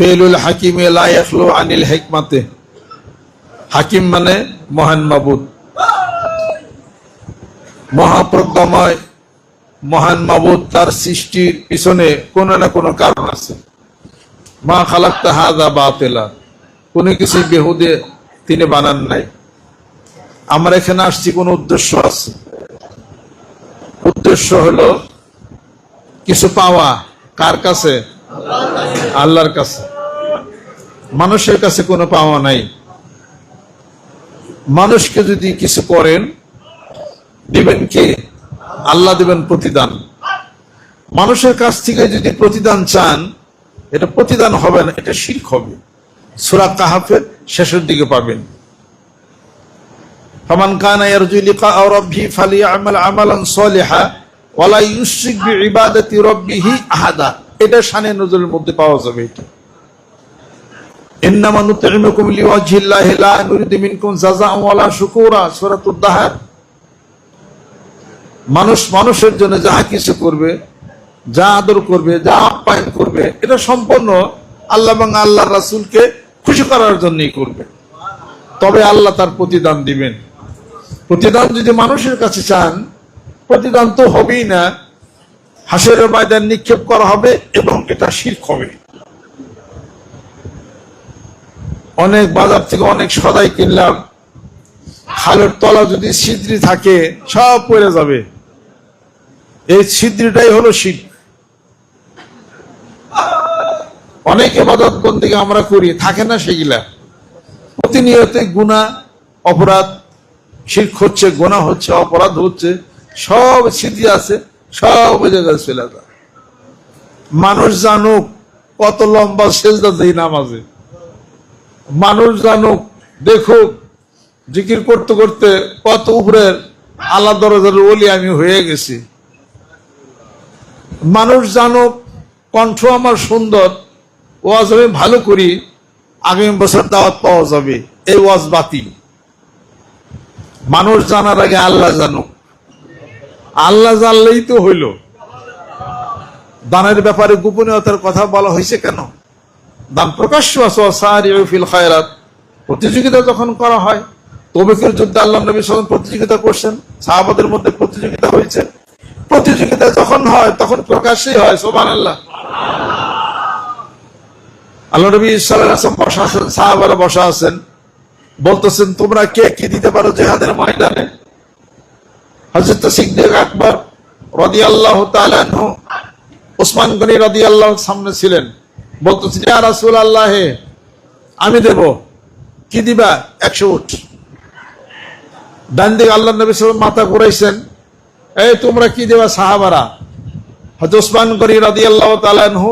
ফেলুল হাকিমে লা ইয়াখলু আনিল হিকমাতে। হাকিম মানে মহান মাবুদ, মহাপ্রজ্ঞাময় মহান মাবুদ। তার সৃষ্টির পিছনে কোনো না কোনো কারণ আছে। মা খালাকতা হাযা বাতিলা, কোনো কিছু বেহুদে তিনি বানান নাই। আমরা এখানে আসছি কোনো উদ্দেশ্য আছে। উদ্দেশ্য হলো কিছু পাওয়া। কার কাছে? আল্লাহর কাছে। মানুষের কাছে কোনো পাওয়া নাই। মানুষকে যদি কিছু করেন, দিবেন কে? আল্লাহ দিবেন প্রতিদান। মানুষের কাছ থেকে যদি প্রতিদান চান, এটা প্রতিদান হবে না, এটা শিরক হবে। সূরা কাহাফের শেষের দিকে পাবেন, ফামান কানা ইয়ারজু লিকা রাব্বিহি ফালিয়ামাল আমালান সলিহা ওয়া লা ইউশরিক বিইবাদাতি রাব্বিহি আহাদা। এটা শানে নজরের মধ্যে পাওয়া যাবে। এটা ইন্নামা নুতইমুকুম লিওয়াজহিল্লাহি লা নুরিদু মিনকুম জাযাআন ওয়া লা শুকুরা, সূরাতুদ দাহর। মানুষ মানুষের জন্য যা কিছু করবে, যা আদর করবে, যা আপ্যায়ন করবে, এটা সম্পূর্ণ আল্লাহ এবং আল্লাহর রাসূলকে খুশি করার জন্যই করবে। তবে আল্লাহ তার প্রতিদান দিবেন। প্রতিদান যদি মানুষের কাছে চান, প্রতিদান তো হবেই না, হাসরের ময়দানে নিক্ষেপ করা হবে এবং এটা শিরক হবে। অনেক বাজার থেকে অনেক সদাই কিনলাম, খালের তলা যদি ছিদ্রি থাকে সব পড়ে যাবে। এই ছিদ্রিটাই হলো শিরক। অনেক ইবাদত বন্দেগি আমরা করি, থাকে না সেগুলা, প্রতিনিয়ত গুনাহ অপরাধ, শিরক হচ্ছে, গুনাহ হচ্ছে, অপরাধ হচ্ছে, সব ছিদ্রি আছে, সব ওই জায়গায় চলে যায়। মানুষ জানুক কত লম্বা সেজদা দেই নামাজে, মানুষ জানুক, দেখুক জিকির করতে করতে কত উপরের আল্লাহ দরজার ওলি আমি হয়ে গেছি। মানুষ জানুক কণ্ঠ আমার সুন্দর, ওয়াজ আমি ভালো করি, আগামী বছর দাওয়াত পাওয়া যাবে, এই ওয়াজ বাতিল। মানুষ জানার আগে আল্লাহ জানুক। আল্লাহ জানলেই তো হইল। দানের ব্যাপারে গোপনীয়তার কথা বলা হয়েছে কেন? দান প্রকাশ্য আছে, সারিউ ফিল খায়রাত। প্রতিযোগিতা যখন করা হয়, তবুকের যুদ্ধে আল্লাহ নবী সাল্লাল্লাহু আলাইহি ওয়াসাল্লাম প্রতিযোগিতা করছেন, সাহাবাদের মধ্যে প্রতিযোগিতা হয়েছে। প্রতিযোগিতা যখন হয় তখন প্রকাশ্যেই হয়। সুবহানাল্লাহ। আল্লাহ নবী সাল্লাল্লাহু আলাইহি ওয়াসাল্লাম বসা আছেন, সাহাবারা বসা আছেন, বলতেছেন তোমরা কে কি দিতে পারো জিহাদের ময়দানে? হযরত সিদ্দিক আকবর রাদিয়াল্লাহু তাআলা আনহু, ওসমান গনি রাদিয়াল্লাহু সামনে ছিলেন, বলতেছেন ইয়া রাসূলুল্লাহ, আমি দেব। কি দিবা? 100 উট। ডান দিকে আল্লাহ নবী সাল্লাল্লাহু আলাইহি ওয়াসাল্লাম মাথা ঘুরাইছেন, এই তোমরা কি দেবা সাহাবারা? হযরত ওসমান গনি রাদিয়াল্লাহু তাআলা আনহু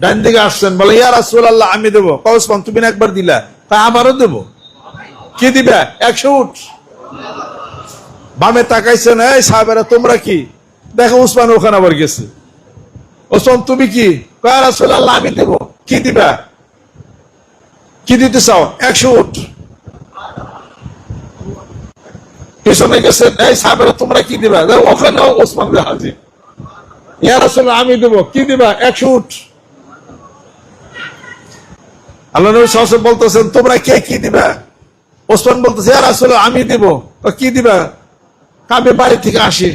ডান দিকে আসছেন, বলে ইয়া রাসূলুল্লাহ, আমি দেব। কও ওসমান তুমি একবার দিলা, তাই আবারও দেব। কি দিবা? 100 উট। বামে তাকাইছেন, এই সাহাবারা তোমরা কি? দেখো ওসমান ওখানে আবার গেছে। ওসমান তুমি কি? ইয়া রাসূলুল্লাহ, আমি দেব। কি দিবা? কি দিতে চাও? 100 উট। পিছনে গেছেন, এই সাহাবারা তোমরা কি দিবা? ওখানে ওসমান হাজির। ইয়া রাসূলুল্লাহ, আমি দেব। কি দিবা? 100 উট। আল্লাহ নবী সাল্লাল্লাহু আলাইহি ওয়াসাল্লাম বলতেছেন তোমরা কে কি দিবা? ওসমান বলতেছে ইয়া রাসূলুল্লাহ, আমি দেব। কি দিবা? আমি বাড়ি থেকে আসি,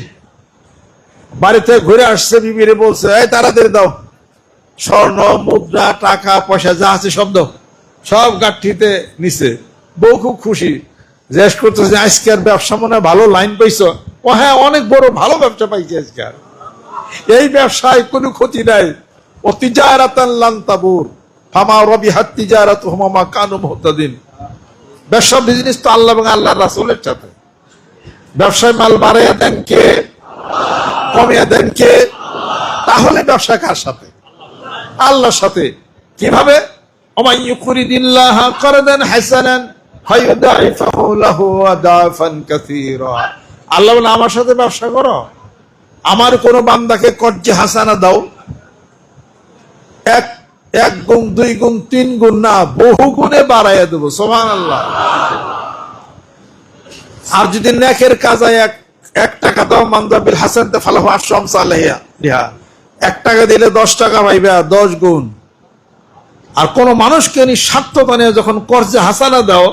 বাড়ি থেকে ঘুরে আসছে, বিবিরে বলছে এই তাড়াতাড়ি দাও, স্বর্ণ মুদ্রা টাকা পয়সা যা আছে সব দাও। সব গাঠিতে নিছে। বউ খুব খুশি, জিজ্ঞেস করতেছে আজকের ব্যবসা মনে হয় ভালো লাইন পাইছো? ও হ্যাঁ, অনেক বড় ভালো ব্যবসা পাইছি আজকাল। এই ব্যবসায় কোনো ক্ষতি নাই। ও তিজারাতান লান তাবুর ফামা রাবিহাত তিজারাতুহুম মা কানু মুহতাদিন। ব্যবসা বিজনেস তো আল্লাহ এবং আল্লাহর রাসূলের সাথে। ব্যবসায় মাল বাড়াইয়া দেন কে? কমিয়ে দেন কে? তাহলে ব্যবসা কার সাথে? আল্লাহর সাথে। কিভাবে? ওমাই ইউকরিদিল্লাহ কারদান হাসানান ফায়ুদাইফাহু লাহু আদাফান কাসীরা। আল্লাহ বলে আমার সাথে ব্যবসা করো, আমার কোন বান্দাকে কর্জে হাসানা দাও, এক গুণ 2 গুণ 3 গুণ না, বহু গুণে বাড়াইয়া দেবো। সুবহানাল্লাহ। আর যদি নেকের কাজে 1 টাকা দাও, মানদা বিল হাসান ফালাহু আশরাম সালাহিয়া, 1 টাকা দিলে 10 টাকা পাইবা, 10 গুণ। আর কোন মানুষকে নিঃস্বার্থতা নিয়ে যখন কর্জে হাসানা দাও,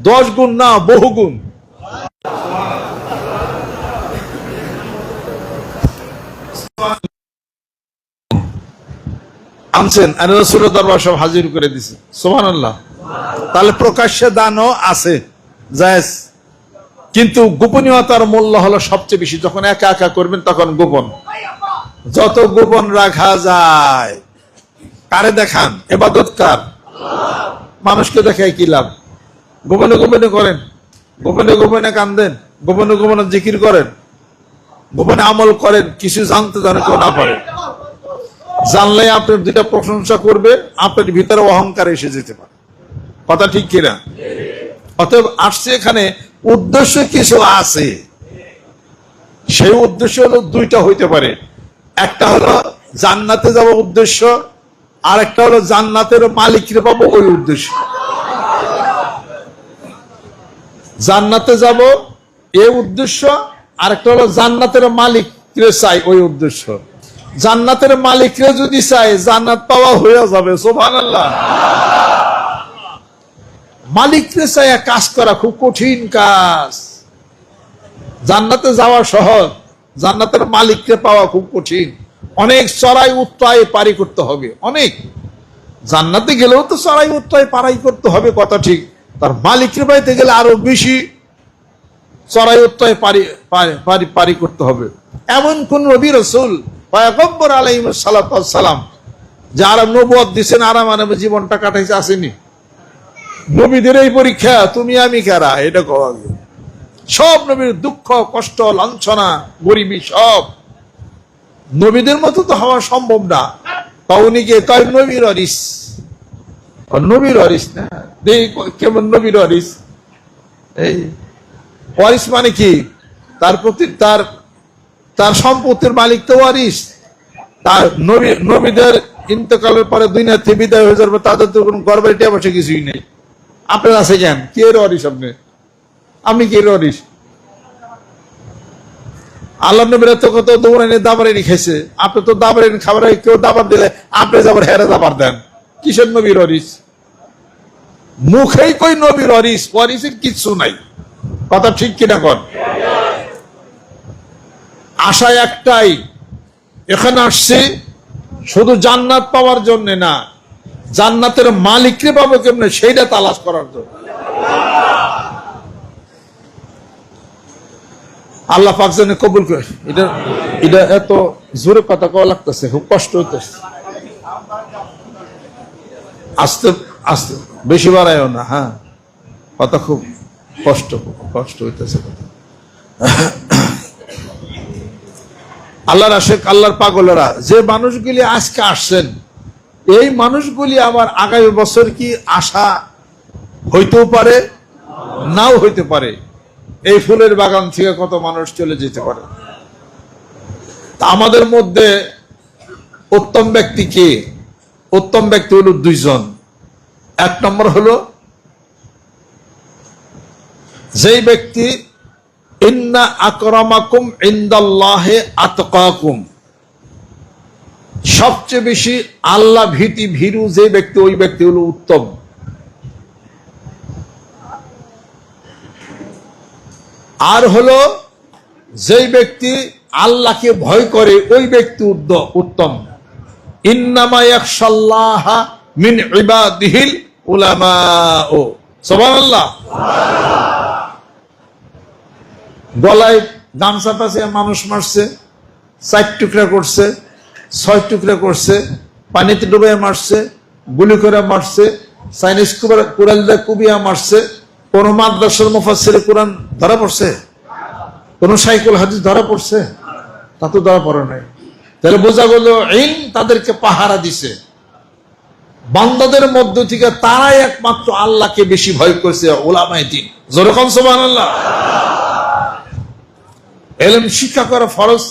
10 গুণ না বহু গুণ। আনছেন আর রাসূলের দরবার সব হাজির করে দিছে, সুবহানাল্লাহ। তাহলে প্রকাশ্যে দানও আছে, জায়েজ, কিন্তু গোপনীয়তার মূল্য হলো সবচেয়ে বেশি। যখন একা একা করবেন তখন গোপন, যত গোপন রাখা যায়। কারে দেখান? ইবাদত কার? মানুষকে দেখায় কি লাভ? গোপনে গোপনে করেন, গোপনে গোপনে কান্দেন, গোপনে গোপনে জিকির করেন, গোপনে আমল করেন, কিছু জানতে জানে কেউ না পারে। জানলে আপনার দুইটা প্রশংসা করবে, আপনার ভিতরে অহংকার এসে যেতে পারে। কথা ঠিক কিনা? অতএব আসছে এখানে উদ্দেশ্য কিছু আছে। সেই উদ্দেশ্য হলো দুইটা হইতে পারে। একটা হলো জান্নাতে যাব উদ্দেশ্য, আর একটা হলো জান্নাতের মালিকরে পাবো ওই উদ্দেশ্য। জান্নাতে যাব এই উদ্দেশ্য, আর একটা হলো জান্নাতের মালিকরে চাই ওই উদ্দেশ্য। জান্নাতের মালিকরে যদি চাই, জান্নাত পাওয়া হয়ে যাবে, সুবহানাল্লাহ। মালিকরে চাই কাজ করা খুব কঠিন কাজ। জান্নাতে যাওয়া সহজ, জান্নাতের মালিককে পাওয়া খুব কঠিন। অনেক চড়াই উত্তরায় পারি করতে হবে, অনেক। জান্নাতে গেলেও তো চড়াই উত্তরায় পারাই করতে হবে, কথা ঠিক। তার মালিককে পাইতে গেলে আরো বেশি চড়াই উত্তরায় পারি করতে হবে। এমন কোন নবী রাসূল পয়গম্বর আলাইহিস সালাতু ওয়াস সালাম যারা নবুয়ত দিয়েছেন আরাম আরামে জীবনটা কাটাইছে আসেনি? নবীদের এই পরীক্ষা, তুমি আমি কারা এটা কওয়া। সব নবীর দুঃখ কষ্ট লাঞ্ছনা গরিবী সব। নবীদের মতো তো হওয়া সম্ভব না। উনিকে কয় নবীর অরিস, নবীর অরিস না, কেমন নবীর অরিস? এই ওয়ারিস মানে কি? তার প্রতি তার সম্পত্তির মালিক তো ওয়ারিস। তার নবীদের ইন্তেকালের পরে দুনিয়া থেকে বিদায় হয়ে যাবে, তাদের তো কোনো ঘর বাড়ি বসে কিছুই নেই। আপনার আছে কেন? কে এর ওয়ারিস? আপনি কে এর ওয়ারিস? আল্লাহ নবীর তো কত দৌড়ানি দাবারানি খাইছে, আপনি তো দাবারানি খাবার, কেউ দাবার দিলে আপনি যাবার হেরে দাবার দেন। কিসের নবীর ওয়ারিস? মুখেই কই নবীর ওয়ারিস, ওয়ারিসের কিচ্ছু নাই। কথা ঠিক কিনা কর? আশা একটাই, এখানে আসছে শুধু জান্নাত পাওয়ার জন্য না, জান্নাতের মালিককে পাবো কেমনে সেইটা তালাশ করার জন্য। আল্লাহ পাক যেন কবুল করে। এটা এত জোরে কথা কওয়া লাগতেছে, খুব কষ্ট হইতেছে। আস্তে আস্তে, বেশি বাড়ায়ও না। হ্যাঁ, কথা খুব কষ্ট হইতেছে। আল্লাহর আশেক, আল্লাহর পাগলেরা, যে মানুষগুলি আজকে আসছেন, এই মানুষগুলি আবার আগামী বছর কি আশা হইতেও পারে, নাও হইতে পারে। এই ফুলের বাগান থেকে কত মানুষ চলে যেতে পারে। আমাদের মধ্যে উত্তম ব্যক্তি কে? উত্তম ব্যক্তি হলো দুইজন। এক নম্বর হলো যেই ব্যক্তি ইন্না আকরামাকুম ইনদাল্লাহি আতকাকুম, সবচেয়ে বেশি আল্লাহ ভীরু যে ব্যক্তি, ওই ব্যক্তি হলো উত্তম। আর হলো যেই ব্যক্তি আল্লাহকে ভয় করে, ওই ব্যক্তি উত্তম। ইন্নামা ইয়াখশাল্লাহা মিন ইবাদিহিল উলামাউ, সুবহানাল্লাহ। গলায় গামছা পাশে মানুষ মারছে, 4 টুকরা করছে, 6 টুকরা করছে, পানিতে ডুবে মারছে, গুলি করে মারছে, চাইনিজ কুড়াল দিয়ে কুবিয়া মারছে। কোন মাদ্রাসার মুফাসসিরে কোরআন ধরা পড়ছে? কোন সাইকুল হাদিস ধরা পড়ছে? তা তো ধরা পড়ে নাই। তাহলে বোঝা গেল ইলম তাদেরকে পাহারা দিছে। বান্দাদের মধ্য থেকে তারাই একমাত্র আল্লাহকে বেশি ভয় করছে, উলামায়ে দ্বীন। জোরে কোন সুবহানাল্লাহ। ইলম শিক্ষা করা ফরজ,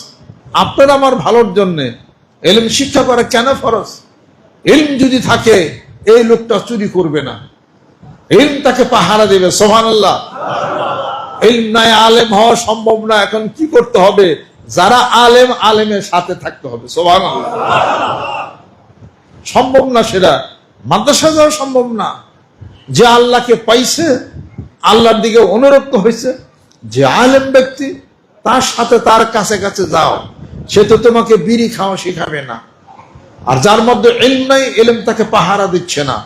আপনার আমার ভালোর জন্য। ইলম শিক্ষা করা কেন ফরজ? ইলম যদি থাকে এই লোকটা চুরি করবে না, ইলম তাকে পাহারা দেবে। সুবহানাল্লাহ। ইলম নাই আলেম হওয়া সম্ভব না। এখন কি করতে হবে? যারা আলেম, আলেমের সাথে থাকতে হবে। সুবহানাল্লাহ। সম্ভব না সেটা। মাদ্রাসা যাওয়া সম্ভব না। যে আল্লাহকে পাইছে, আল্লাহর দিকে অনুরক্ত হয়েছে, যে আলেম ব্যক্তি, তার সাথে তার কাছে কাছে যাও। সে তো তোমাকে বিড়ি খাওয়া শিখাবে না। আর যার মধ্যে ইলম নাই, ইলম তাকে পাহারা দিচ্ছে না।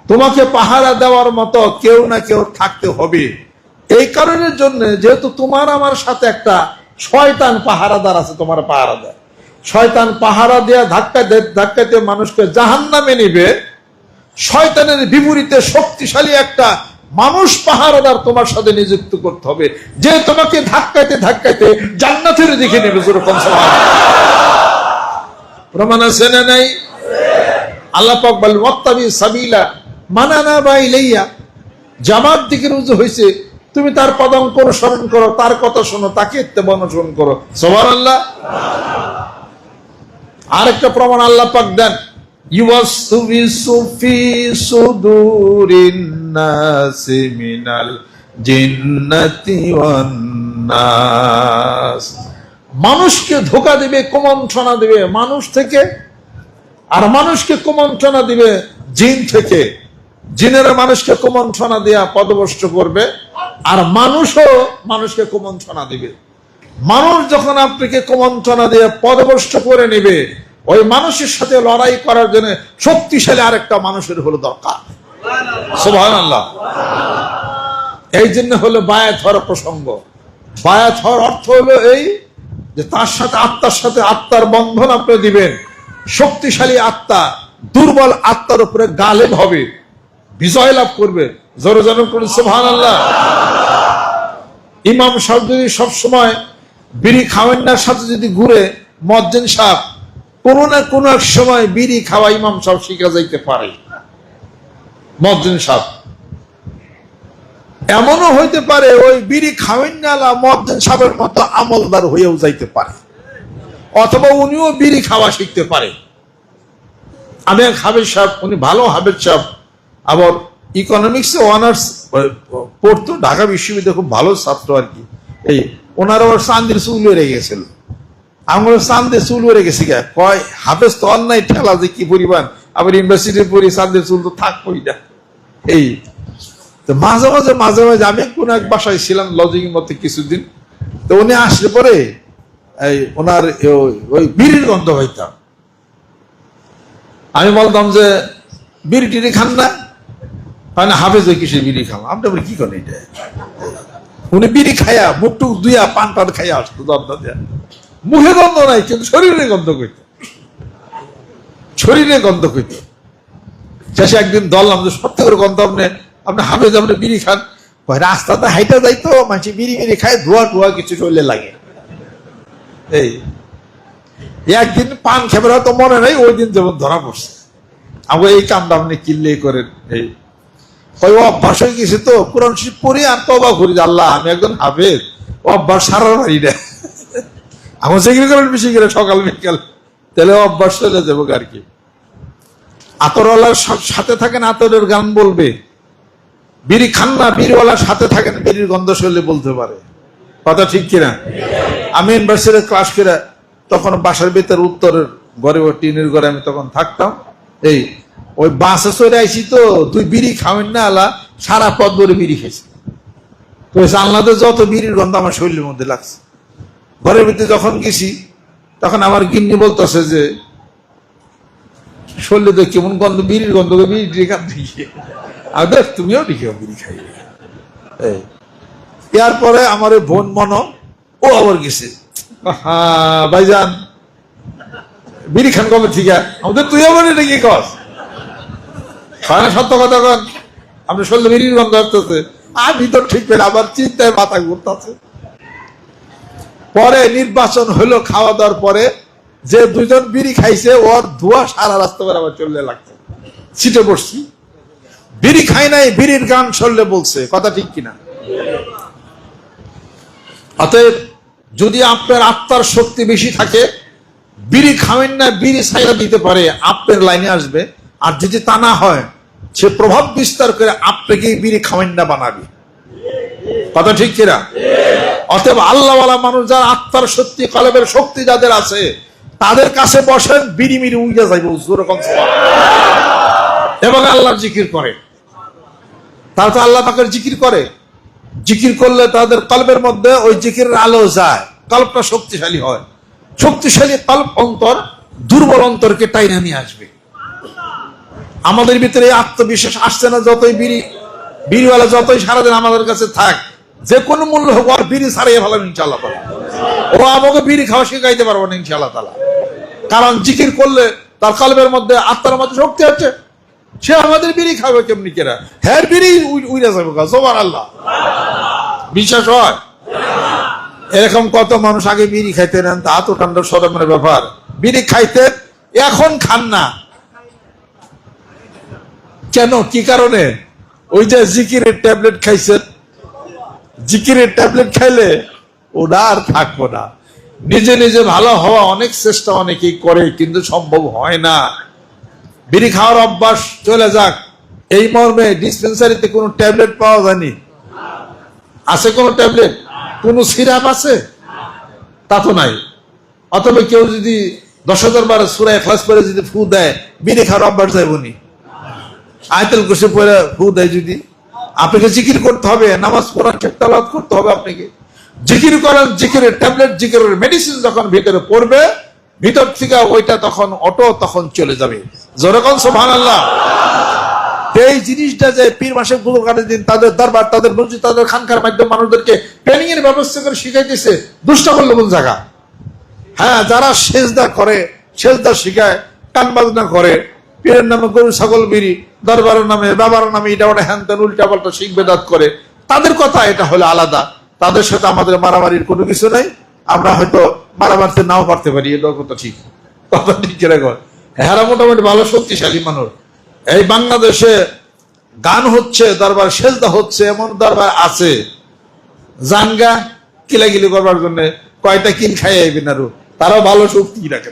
তোমাকে পাহারা দেওয়ার মতো কেউ না কেউ থাকতে হবে। এই কারণের জন্য, যেহেতু তোমার আমার সাথে একটা শয়তান পাহারাদার আছে, তোমার পাহারা দেয়। শয়তান পাহারা দেয়া ধাক্কাতে মানুষকে জাহান্নামে নিবে। শয়তানের বিপরীতে শক্তিশালী একটা মানুষ পাহারাদার তোমার সাথে নিযুক্ত করতে হবে, যে তোমাকে ধাক্কাতে ধাক্কাতে জান্নাতের দিকে নেবে। প্রমাণ আছে না নাই? আল্লাহ পাক বলেন ওয়াত্তাবি সাবিলা মান আনাবা ইলাইয়া। জামাত দিকে রুজু হয়েছে, তুমি তার পদাঙ্ক অনুসরণ করো, তার কথা শোনো, তাকে ইত্তেবা অনুসরণ করো। সুবহানাল্লাহ। আরেকটা প্রমাণ আল্লাহ পাক দেন, ইউওয়াসসিফু ফি সুদুরিন নাসি মিনাল জিন্নাতি ওয়ান নাস। মানুষকে ধোঁকা দিবে, কুমন্ত্রণা দিবে মানুষ থেকে, আর মানুষকে কুমন্ত্রণা দিবে জিন থেকে। জিনেরা মানুষকে কুমন্ত্রণা দেয়া পদভ্রষ্ট করবে, আর মানুষও মানুষকে কুমন্ত্রণা দিবে। মানুষ যখন আপনাকে কুমন্ত্রণা দিয়ে পদভ্রষ্ট করে নেবে, ওই মানুষের সাথে লড়াই করার জন্য শক্তিশালী আরেকটা মানুষের হলো দরকার। সুবহানাল্লাহ। এই জন্য হলো বায়াত হওয়ার প্রসঙ্গ। বায়াত হওয়ার অর্থ হলো এই যে তার সাথে, আত্মার সাথে আত্মার বন্ধন আপনি দিবেন। শক্তিশালী আত্মা দুর্বল আত্মার উপরে গালেব হবে, বিজয় লাভ করবে। জোরে জোরে করুন সুবহানাল্লাহ। ইমাম সাহেব যদি সবসময় বিড়ি খাওয়ান্নার সাথে যদি ঘুরে, মুয়াজ্জিন সাহেব কোনো না কোনো এক সময় বিড়ি খাওয়া ইমাম সাহেব শিখা যাইতে পারে। মুয়াজ্জিন সাহেব এমনও হইতে পারে ওই বিড়ি খাওয়ান্নালা মুয়াজ্জিন সাহেবের মতো আমলদার হয়েও যাইতে পারে, অথবা উনিও বিড়ি খাওয়া শিখতে পারে। আমি এক হাফেজ সাহেব, উনি ভালো হাফেজ সাহেব, আবার ইকোনমিক্সে অনার্স পড়তো, ঢাকা বিশ্ববিদ্যালয়, খুব ভালো ছাত্র আর কি। এই ওনার আবার চান্দের চুল হয়ে গেছিল। আমার চান্দের চুল হয়ে গেছি গা, কয় হাফেজ তো অন্যায় ঠেলা যে কি পরিমাণ, আবার ইউনিভার্সিটির পড়ি চান্দের চুল তো থাকবোই না। এই তো মাঝে মাঝে আমি কোন এক বাসায় ছিলাম লজিং মধ্যে কিছুদিন, তো উনি আসলে পরে এই ওনার ওই বিড়ির গন্ধ পাইতাম। আমি বলতাম যে বিড়ি টিড়ি খান না, মানে হাফেজ ওই কিসে বিড়ি খাম, আপনি কি করেন এটা? উনি বিড়ি খাইয়া মুখ টুক দুইয়া পান পান খাইয়া আসতো, গন্ধ দেয়া। মুখে গন্ধ নাই, কিন্তু শরীরে গন্ধ করত, শরীরে গন্ধ করত। শেষে একদিন ধরলাম যে সত্যি করে গন্ধ, আপনি হাফেজ, আপনি বিড়ি খান? রাস্তাতে হাইটা যাইতো, মানুষ বিড়ি বিড়ি খায়, ধোয়া টোয়া কিছু শরীরে লাগে। এই একদিন পান খেপে হয়তো মনে নাই, ওই দিন যেমন ধরা পড়ছে। আমরা এই কামটা আপনি কিনলে করেন, এই অভ্যাস হয়ে গেছে তো, কোরআন শরীফ পড়ি আর তওবা করি, আল্লাহ আমি একজন হাফেজ, অভ্যাস সারা পারি না। আমার চাকরি করেন বেশি করে সকাল বিকাল, তাহলে অভ্যাস চলে যাবো আর কি। আতরওয়ালার সাথে থাকেন, আতরের গান বলবে। বিড়ি খান না, বিড়িওয়ালার সাথে থাকেন, বিড়ির গন্ধ শরীরে বলতে পারে। কথা ঠিক কিনা? আমি ইউনিভার্সিটিতে ক্লাস করে তখন বাসার ভিতরে উত্তরের ঘরে, টিনের ঘরে আমি তখন থাকতাম। এই ওই বাসে চড়ে আইসি তো, তুই বিড়ি খাওয়েন না আলা, সারা পথ ধরে বিড়ি খেয়েছি। তো জানলাতে যত বিড়ির গন্ধ আমার শরীরের মধ্যে লাগছে। ঘরের ভিতরে যখন গেছি, তখন আমার গিন্নি বলতেছে যে শরীরে তো কেমন গন্ধ, বিড়ির গন্ধ, বিড়ি খান দিকে। আর দেখ তুমিও দেখেও বিড়ি খাই। এরপরে আমার ওই বোন মনো, ও আবার গেছে, হ্যাঁ ভাইজান বিড়ি খান কবে ঠিক আছে, আমাদের তুই আবার এটা কি কস? হয় না সত্য কথা কন, আপনার শরীরে বিড়ির গন্ধ আসতেছে। আমি তো ঠিক পেলে আবার চিন্তায় মাথা ঘুরতেছে। পরে নির্বাচন হলো, খাওয়া দাওয়ার পরে যে দুজন বিড়ি খাইছে, ওর ধোয়া সারা রাস্তা করে আবার চললে লাগছে। সিটে বসছি, বিড়ি খাই নাই, বিড়ির গান চললে বলছে। কথা ঠিক কিনা? অতএব যদি আপনার আত্মার শক্তি বেশি থাকে, বিড়ি খাবেন না, বিড়ি ছাইরা দিতে পারে, আপনার লাইনে আসবে। আর যদি তা না হয়, সে প্রভাব বিস্তার করে আপনাকে বিড়ি খাবেন না বানাবে। কথা ঠিক কিনা? অতএব আল্লাহওয়ালা মানুষ, যার আত্মার শক্তি, কলবের শক্তি যাদের আছে, তাদের কাছে বসেন, বিড়ি মিড়ি উইয়া যাইব। এবং আল্লাহর জিকির করে, তারা তো আল্লাহ পাকের জিকির করে। জিকির করলে তাদের কলবের মধ্যে ওই জিকিরের আলো যায়, কল্পটা শক্তিশালী হয়। শক্তিশালী কল্প অন্তর দুর্বল অন্তরকে টাইনা নিয়ে আসবে। আমাদের ভিতরে আত্মবিশ্বাস আসছে না, যতই বিড়িওয়ালা যতই সারাদিন আমাদের কাছে থাক, যে কোনো মূল্য হোক আর বিড়ি ছাড়িয়ে ভালো ইনশাআল্লাহ। ও আমাকে বিড়ি খাওয়া শিখাইতে পারবো না ইনশাআল্লাহ তাআলা, কারণ জিকির করলে তার কলবের মধ্যে আত্মার মধ্যে শক্তি আছে। সে আমাদের বিড়ি খাবে কেমনি কেরা, হ্যাঁ বিড়ি উইরা যাবে। সুবহানাল্লাহ, বিশ্বাস হয়? এরকম কত মানুষ আগে বিড়ি খাইতেন, তা এত ঠান্ডা সরমের ব্যাপার, বিড়ি খাইতেন, এখন খান না। কেন, কি কারণে? ওই যে জিকিরের ট্যাবলেট খাইছেন, জিকিরের ট্যাবলেট খাইলে ওটা আর থাকবো না। নিজে নিজে ভালো হওয়া অনেক চেষ্টা অনেকেই করে, কিন্তু সম্ভব হয় না। বিড়ি খাওয়ার অভ্যাস চলে যাক, এই মর্মে ডিসপেন্সারিতে কোনো ট্যাবলেট পাওয়া যায়নি। আছে কোনো ট্যাবলেট? কোনো সিরাপ আছে? তা তো নাই। অথবা কেউ যদি 10,000 বার সূরা ইখলাস পড়ে যদি ফু দেয়, বিড়ি খাওয়ার অভ্যাস যাইবনি। আয়াতুল কুরসি পড়ে ফু দেয় যদি, আপনাকে জিকির করতে হবে, নামাজ পড়ার তেলাওয়াত করতে হবে। আপনাকে জিকির করেন, জিকিরের ট্যাবলেট, জিকিরের মেডিসিন যখন ভিতরে পড়বে, ভিতর থেকে ওইটা তখন অটো তখন চলে যাবে। যেরকম সুবহানাল্লাহ। এই জিনিসটা যে পীর মাসের গুলো কাটে দিন, তাদের দরবার, তাদের মসজিদ, তাদের খানকার মাধ্যমে মানুষদেরকে ট্রেনিং এর ব্যবস্থা করে শিখাইতেছে, দুষ্ট করলো কোন জায়গা? হ্যাঁ, যারা সেজদা করে, সেজদা শিখায়, কান বাজনা করে, পীরের নামে গরু ছাগল বিড়ি, দরবারের নামে বাবার নামে এটা ওটা হ্যান ত্যান উল্টা পাল্টা শিখ বেদাত করে, তাদের কথা এটা হলো আলাদা। তাদের সাথে আমাদের মারামারির কোনো কিছু নাই। আমরা হয়তো মারামারতে নাও পারতে পারি, এটা কথা ঠিক, কথা ঠিক কিরকম। হ্যাঁ, মোটামুটি ভালো শক্তিশালী মানুষ। এই বাংলাদেশে গান হচ্ছে, দরবার সেজদা হচ্ছে, এমন দরবার আছে জানগা কিলাগিলি করবার জন্য কয়টা কিল খাই আইবেন, আরো তারাও ভালো শক্তি রাখে।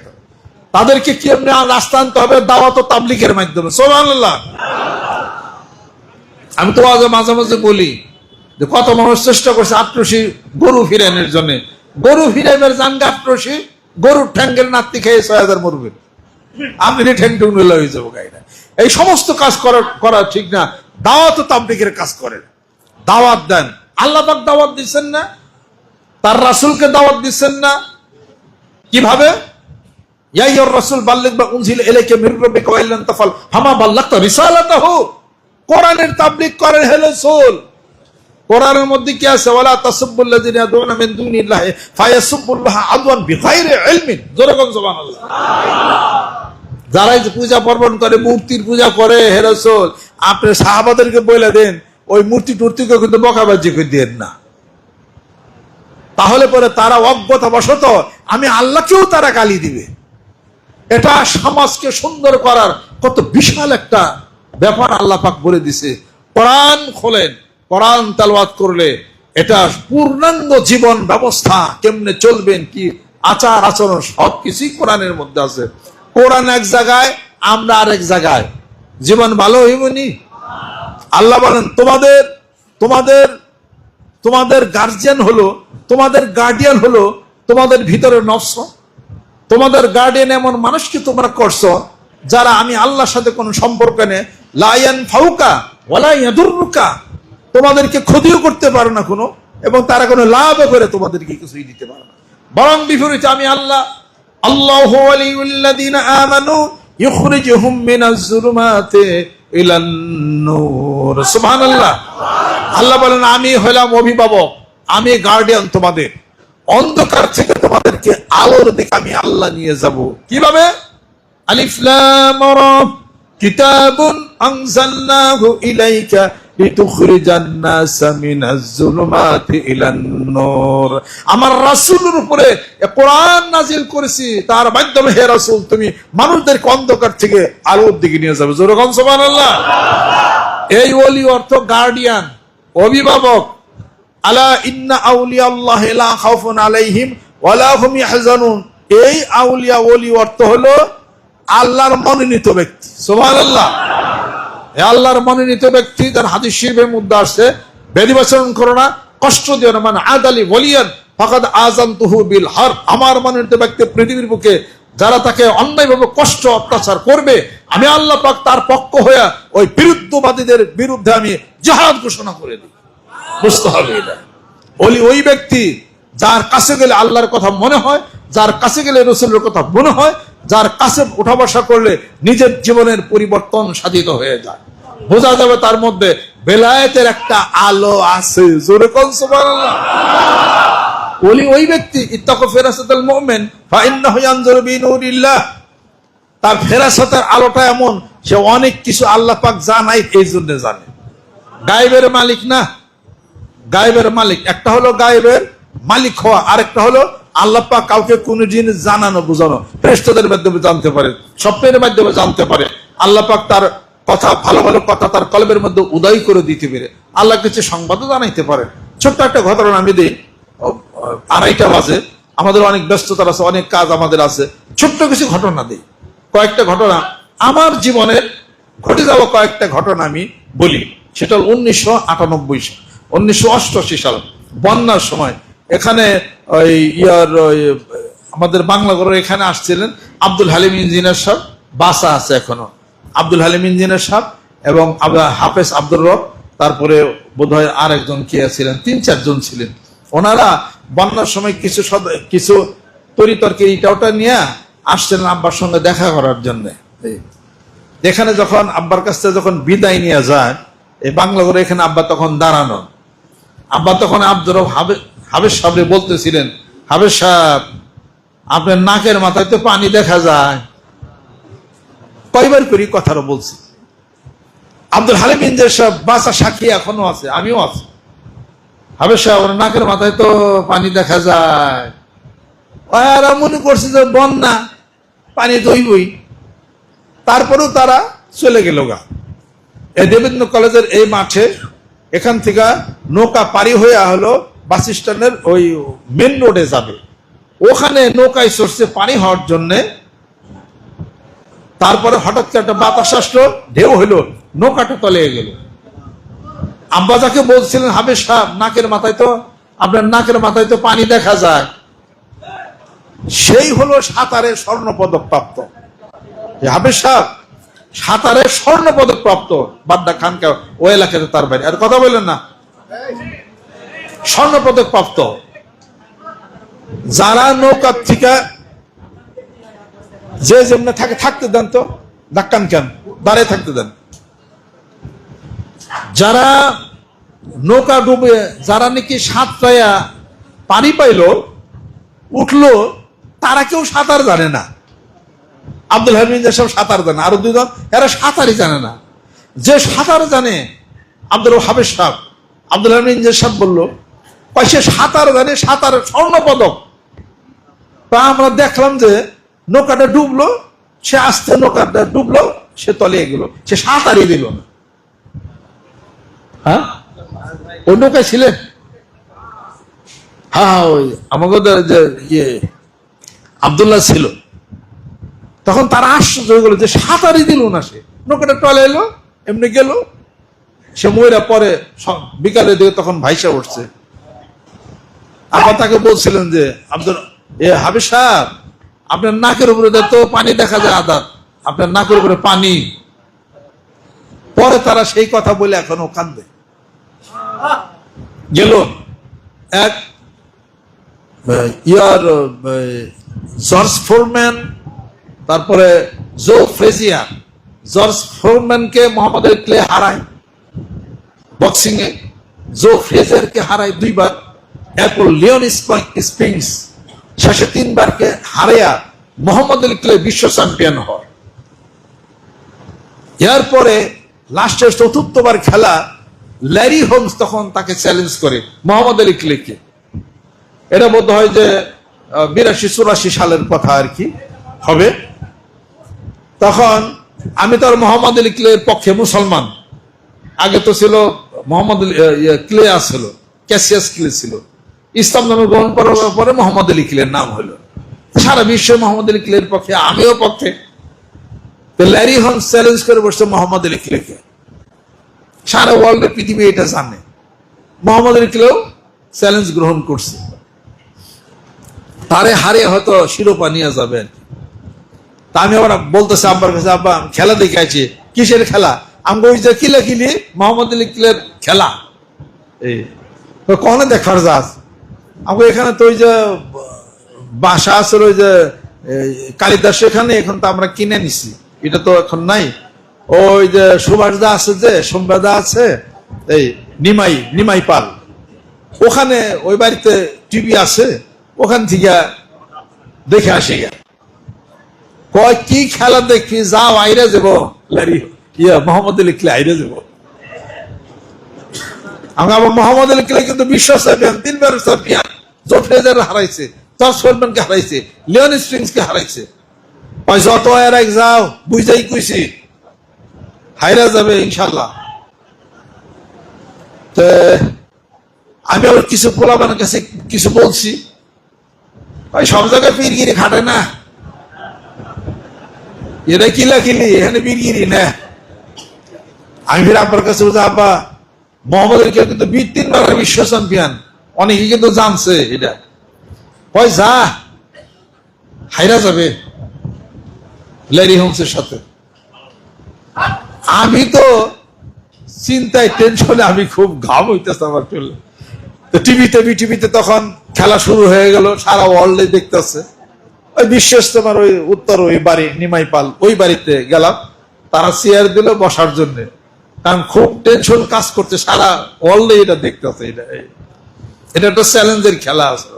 তাদেরকে কি এমনি রাস্তা আনতে হবে? দাওয়াত ও তাবলীগের মাধ্যমে। সুবহানাল্লাহ। আমি তো মাঝে মাঝে বলি যে কত মানুষ চেষ্টা করছে আট্রসি গরু ফিরানোর জন্য, গরু ফিরাইবার জানগা আট্রসি, গরুর ঠ্যাঙ্গের নাতি খেয়ে 6,000 মরবে, আপনি ঠ্যাং টুং হয়ে যাবো গাড়িটা। এই সমস্ত কাজ করা ঠিক না। দাওয়াত ও তাবলীগের কাজ করেন, দাওয়াত দেন। আল্লাহ পাক দাওয়াত দিচ্ছেন না? তার রাসূলকে দাওয়াত দিচ্ছেন না? কিভাবে? ইয়া আইয়ুর রাসূল বাল্লিগ মা উনজিলা ইলাইকা মির রাব্বিকা ওয়া ইল্লাম তাফআল ফামা বাল্লাগতা রিসালাতাহু। কোরআনের তাবলীগ করেন হে রাসূল। কোরআনের মধ্যে কি আছে? ওয়ালা তাসুবুল্লাযিনা ইয়াদউনা মিন দুনিল্লাহি ফায়াসুবুল্লাহা আদওয়ান বিগাইরি ইলমিন। জোরে কোন সুবহানাল্লাহ। যারা এই পূজা পার্বণ করে, মূর্তির পূজা করে, হে রাসূল আপনি সাহাবাদেরকে বলে দেন ওই মূর্তি টুর্তিকে কিন্তু বকাবাজি করে দেন না, তাহলে পরে তারা অজ্ঞতাবশত আমি আল্লাহকেও তারা গালি দিবে। এটা সমাজকে সুন্দর করার কত বিশাল একটা ব্যাপার আল্লাহ পাক বলে দিছে। কোরআন খোলেন, কোরআন তেলাওয়াত করলে এটা পূর্ণাঙ্গ জীবন ব্যবস্থা, কেমনে চলবেন, কি আচার আচরণ, সবকিছুই কোরআনের মধ্যে আছে। কোরআন এক জায়গায়, আমরা আরেক জায়গায়, জীবন ভালো হইবনি? আল্লাহ বলেন তোমাদের গার্জিয়ান হলো, তোমাদের গার্ডিয়ান হলো তোমাদের ভিতরে নফস। তোমাদের গার্ডিয়ান এমন মানুষকে তোমরা করছো যারা আমি আল্লাহর সাথে কোনো সম্পর্ক নেই, লা ইয়ানফাউকা ওয়ালা ইয়াদুররুকা, তোমাদেরকে ক্ষতিও করতে পারে না কোনো, এবং তারা কোনো লাভও করে তোমাদেরকে কিছুই দিতে পারে না। বরং বিপরীত আমি আল্লাহ, আল্লাহু ওয়ালিউল্লাযিনা আমানু ইখরিজুহুম মিনাজ যুলুমাতি ইলান নূর। সুবহানাল্লাহ। আল্লাহ বলেন আমি হলাম অভিভাবক, আমি গার্ডিয়ান, তোমাদের অন্ধকার থেকে তোমাদেরকে আলোর দিকে আমি আল্লাহ নিয়ে যাব। কিভাবে? আলিফ লাম রা কিতাবুন আনজালনাহু ইলাইকা লিতুখরিজান নাসা মিনাজ যুলুমাতি ইলান নূর। আমার রাসূলের উপরে কোরআন নাজিল করেছি, তার মাধ্যমে হে রাসূল তুমি মানুষদেরকে অন্ধকার থেকে আলোর দিকে নিয়ে যাবে। জোরে বলুন সুবহানাল্লাহ। এই ওলি অর্থ গার্ডিয়ান, অভিভাবক। আলা ইন্না আউলিয়া আল্লাহি লা খাউফুন আলাইহিম ওয়া লা হুম ইয়াহজানুন। এই আউলিয়া ওলি অর্থ হলো আল্লাহর মনোনীত ব্যক্তি। সুবহানাল্লাহ। আল্লাহর মনোনীত ব্যক্তি, তার হাদিস শরীফের মধ্যে আসছে বেদিবাচরণ করো না, কষ্ট দিও না, মানে আদালি ওয়ালিয়ান ফাকাদ আযানতুহু বিল হারব। আমার মনোনীত ব্যক্তি পৃথিবীর বুকে যারা তাকে অন্যায়ভাবে কষ্ট অত্যাচার করবে, আমি আল্লাহ পাক তার পক্ষ হয়ে ওই বিরুদ্ধবাদীদের বিরুদ্ধে আমি জিহাদ ঘোষণা করে দিই। বুঝতে হবে এটা। ওই ব্যক্তি যার কাছে গেলে আল্লাহর কথা মনে হয়, যার কাছে গেলে রাসূলের কথা মনে হয়, যার কাছে উঠা বসা করলে নিজের জীবনের পরিবর্তন সাধিত হয়ে যায়। বোঝা যাবে তার মধ্যে বেলায়েতের একটা আলো আছে। জোরে কোন সুবহানাল্লাহ। ওই ব্যক্তি ইত্তাকু ফিরাসাতাল মুমিন ফাইন্নাহু ইয়ানজুরু বিনুরিল্লাহ, তার ফেরাসতের আলোটা এমন, সে অনেক কিছু আল্লাহ পাক জানাই এই জন্য জানে। গায়েবের মালিক না, গায়েবের মালিক একটা হলো গায়েবের মালিক হওয়া, আরেকটা হলো আল্লাহ পাক কাউকে কোন জিনিস জানানো বোঝানো। ফেরেশতাদের মাধ্যমে জানতে পারে, স্বপ্নের মাধ্যমে জানতে পারে, আল্লাহ পাক তার কথা ভালো ভালো কথা তার কলবের মধ্যে উদয় করে দিতে পারে, আল্লাহ কিছু সংবাদও জানাইতে পারে। ছোট্ট একটা ঘটনা আমি দিই। 2:30 বাজে, আমাদের অনেক ব্যস্ততা আছে, অনেক কাজ আমাদের আছে, ছোট্ট কিছু ঘটনা দিই। কয়েকটা ঘটনা আমার জীবনের ঘটে যাওয়া কয়েকটা ঘটনা আমি বলি। সেটা 1988 সাল বন্যার সময় এখানে আমাদের বাংলাগড়ের এখানে আসছিলেন আব্দুল হালিম ইঞ্জিনিয়ার সাহেব, বাসা আছে এখনো, আব্দুল হালিম ইঞ্জিনিয়ার সাহেব এবং হাফেজ আব্দুর রব, তারপরে বোধহয় আর একজন কে ছিলেন, 3-4 জন ছিলেন। ওনারা বন্যার সময় কিছু তরিতরকে এটা ওটা নিয়ে আসছিলেন আব্বার সঙ্গে দেখা করার জন্য। এখানে যখন আব্বার কাছ থেকে যখন বিদায় নিয়ে যায়, এই বাংলাগড়ে এখানে আব্বা তখন দাঁড়ানো, আব্বা তখন আব্দুর রব হাবেজ সাহেব বলতেছিলেন, হাবেজ সাহেব আপনার নাকের মাথায় তো পানি দেখা যায়। কয়বার করি কথাটা বলছি। আব্দুল হালিম ইঞ্জিনিয়ার সাহেব বাসা সাক্ষী এখনো আছে, আমিও আছি। হাবেজ সাহেব ওর নাকের মাথায় তো পানি দেখা যায়। ওরা মনে করছে যে বন্যা, পানি দইবই। তারপরেও তারা চলে গেল গা। এই দেবেন্দ্র কলেজের এই মাঠে এখান থেকে নৌকা পারি হয়ে হলো বাস স্ট্যান্ডের ওই মেন রোডে যাবে, ওখানে নৌকায় চড়ছে পানি হওয়ার জন্য। তারপরে হঠাৎ করে একটা বাতাস আসলো, ঢেউ হইলো, নৌকাটা তলিয়ে গেল। আব্বা যাকে বলছিলেন হাবেজ সাহেব নাকের মাথায় তো আপনার নাকের মাথায় তো পানি দেখা যায়, সেই হলো সাঁতারের স্বর্ণপদক প্রাপ্ত হাবেজ সাহেব, সাঁতারের স্বর্ণপদক প্রাপ্ত বাড্ডা খানকা ও এলাকাতে তার বাড়ি। আর কথা বললেন না, স্বর্ণপদক প্রাপ্ত। যারা নৌকার থেকে যে যেমন থাকে থাকতে দেন তো, ধাক্কান কেন, দাঁড়িয়ে থাকতে দেন। যারা নৌকা ডুবে, যারা নাকি সাঁতরাইয়া পানি পাইলো উঠলো, তারা কেউ সাঁতার জানে না। আব্দুল হালিম সব সাঁতার জানে, আরো 2 জন এরা সাঁতারই জানে না। যে সাঁতার জানে আব্দুল হাবেজ সাহেব, আব্দুল হালিম সাহেব বললো সে সাঁতার জানে, সাঁতারের স্বর্ণপদক। তা আমরা দেখলাম যে নৌকাটা ডুবলো, সে আস্তে নৌকাটা ডুবলো, সে তলিয়ে গেল, সে সাঁতারই দিল না। হ্যাঁ, ওই নৌকায় ছিলেন? হ্যাঁ, ওই আমাদের যে আব্দুল্লাহ ছিল। তখন তারা আশ্চর্য হয়ে গেল যে সাঁতারই দিল না, সে নৌকাটা টলে এলো, এমনি গেল, সে ময়রা পরে বিকালের দিকে তখন ভাইসা উঠছে। আবার তাকে বলছিলেন যে আব্দুল হাবিজ সাহেব আপনার নাকের উপরে তো পানি দেখা যায়, আদাত আপনার নাকের উপরে পানি। পরে তারা সেই কথা বলে এখনো কান্দে। গেল এক জর্জ ফোরম্যান, তারপরে জো ফ্রেজিয়ার। জর্জ ফোরম্যানকে মোহাম্মদ আলী ক্লে হারায় বক্সিং এ, জো ফ্রেজিয়ারকে হারায় 2 বার, এরপর লিওন স্প্রিংস শেষে 3 বারকে হারাইয়া মোহাম্মদ আলী ক্লে বিশ্ব চ্যাম্পিয়ন হয়। এরপরে লাস্টের 4র্থবার খেলা ল্যারি হোমস তখন তাকে চ্যালেঞ্জ করে মোহাম্মদ আলী ক্লেকে। এটা বোধ হয় যে 82-84 সালের কথা আর কি হবে। তখন আমি তো আর মোহাম্মদ আলী ক্লের পক্ষে মুসলমান, আগে তো ছিল মোহাম্মদ ক্লে ছিল, ক্যাসিয়াস ক্লে ছিল। ইসলাম নামে গ্রহণ করার পরে মোহাম্মদ আলী ক্লের নাম হলো। সারা বিশ্বে মোহাম্মদ আলী ক্লের পক্ষে, আমিও পক্ষে। ল্যারি হোমস চ্যালেঞ্জ করে বসছে মোহাম্মদ আলী ক্লেকে। সারা ওয়ার্ল্ডের পৃথিবী এটা জানে, মোহাম্মদ আলী ক্লেও চ্যালেঞ্জ গ্রহণ করছে। তারে হারিয়ে হয়তো শিরোপা নিয়ে যাবেন। তা আমি আবার বলতেছি আব্বার কাছে, আব্বা খেলা দেখে আছি। কিসের খেলা? আমি ওই যে কিলাকিলি মোহাম্মদ আলী কিলের খেলা। এই কখনো দেখার যাস আমাকে এখানে তো ওই যে বাসা আছে ওই যে কালিদাস, এখানে এখন তো আমরা কিনে নিছি, এটা তো এখন নাই। ওই যে সুভাষদা আছে, যে সোমবাদা আছে, এই নিমাই পাল, ওখানে ওই বাড়িতে টিভি আছে, ওখান থেকে দেখে আসি। কয় কি খেলা দেখবি, যাও আইরে যাবো মোহাম্মদ আলী কিলে আইরে যাবো। আমি আবার মোহাম্মদ আলী কিলে কিন্তু বিশ্ব চ্যাম্পিয়ন, 3 বার চ্যাম্পিয়ন, জোফ্রেজার হারাইছে, জর্জ ফোরম্যানকে হারাইছে, লিওন স্প্রিংসকে হারাইছে। যত এর এক যাও, বুঝাই কইছি হাইরা যাবে ইনশাল্লাহ। আমি আবার কিছু পোলাবানের কাছে কিছু বলছি, সব জায়গায় পীরগিরি খাটে না, এটা কিলাকিলি, এখানে পীরগিরি না। আমি ফির আব্বার কাছে বলছি, আব্বা মোহাম্মদ আলী কিন্তু 3 বার বিশ্ব চ্যাম্পিয়ন, অনেকে কিন্তু জানছে এটা। কয় যা হাইরা যাবে ল্যারি হোমসের সাথে। আমি তো চিন্তায় টেনশনে আমি খুব ঘাম হইতেছে আমার চলে। তো টিভিতে তখন খেলা শুরু হয়ে গেল, সারা ওয়ার্ল্ডে দেখতেছে। ওই বিশ্বস্তমার ওই উত্তর ওই বাড়ি নিমাই পাল, ওই বাড়িতে গেলাম, তারা চেয়ার দিল বসার জন্য, কারণ খুব টেনশন কাজ করছে, সারা ওয়ার্ল্ডে এটা দেখতেছে। এটা একটা চ্যালেঞ্জের খেলা আছে।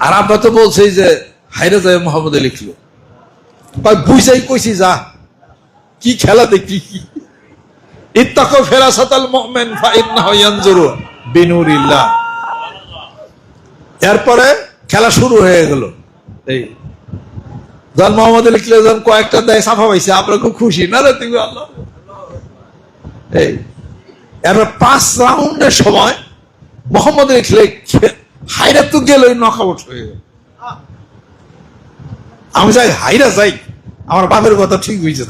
আর আমরা তো বলছি যে হাইরা যায় মোহাম্মদ আলী কিলে, বুঝাই কইছি যা কি খেলা দেখি। ইত্তাকু ফিরাসাতাল মুমিন ফাইন্নাহু ইয়ানজুরু বিনুরিল্লাহ। এরপরে খেলা শুরু হয়ে গেল। এই যখন মোহাম্মদ আলী কিলে যখন কয়েকটা দেয় সাফা পাইছে, আমরা খুব খুশি না রে তুমি আল্লাহ। এই এরপর 5 রাউন্ডের সময় মোহাম্মদ আলী কিলে হাইরা তো গেল, নকআউট হয়ে গেল। আমি যাই হাইরা যাই, আমার বাপের কথা ঠিক হয়েছে,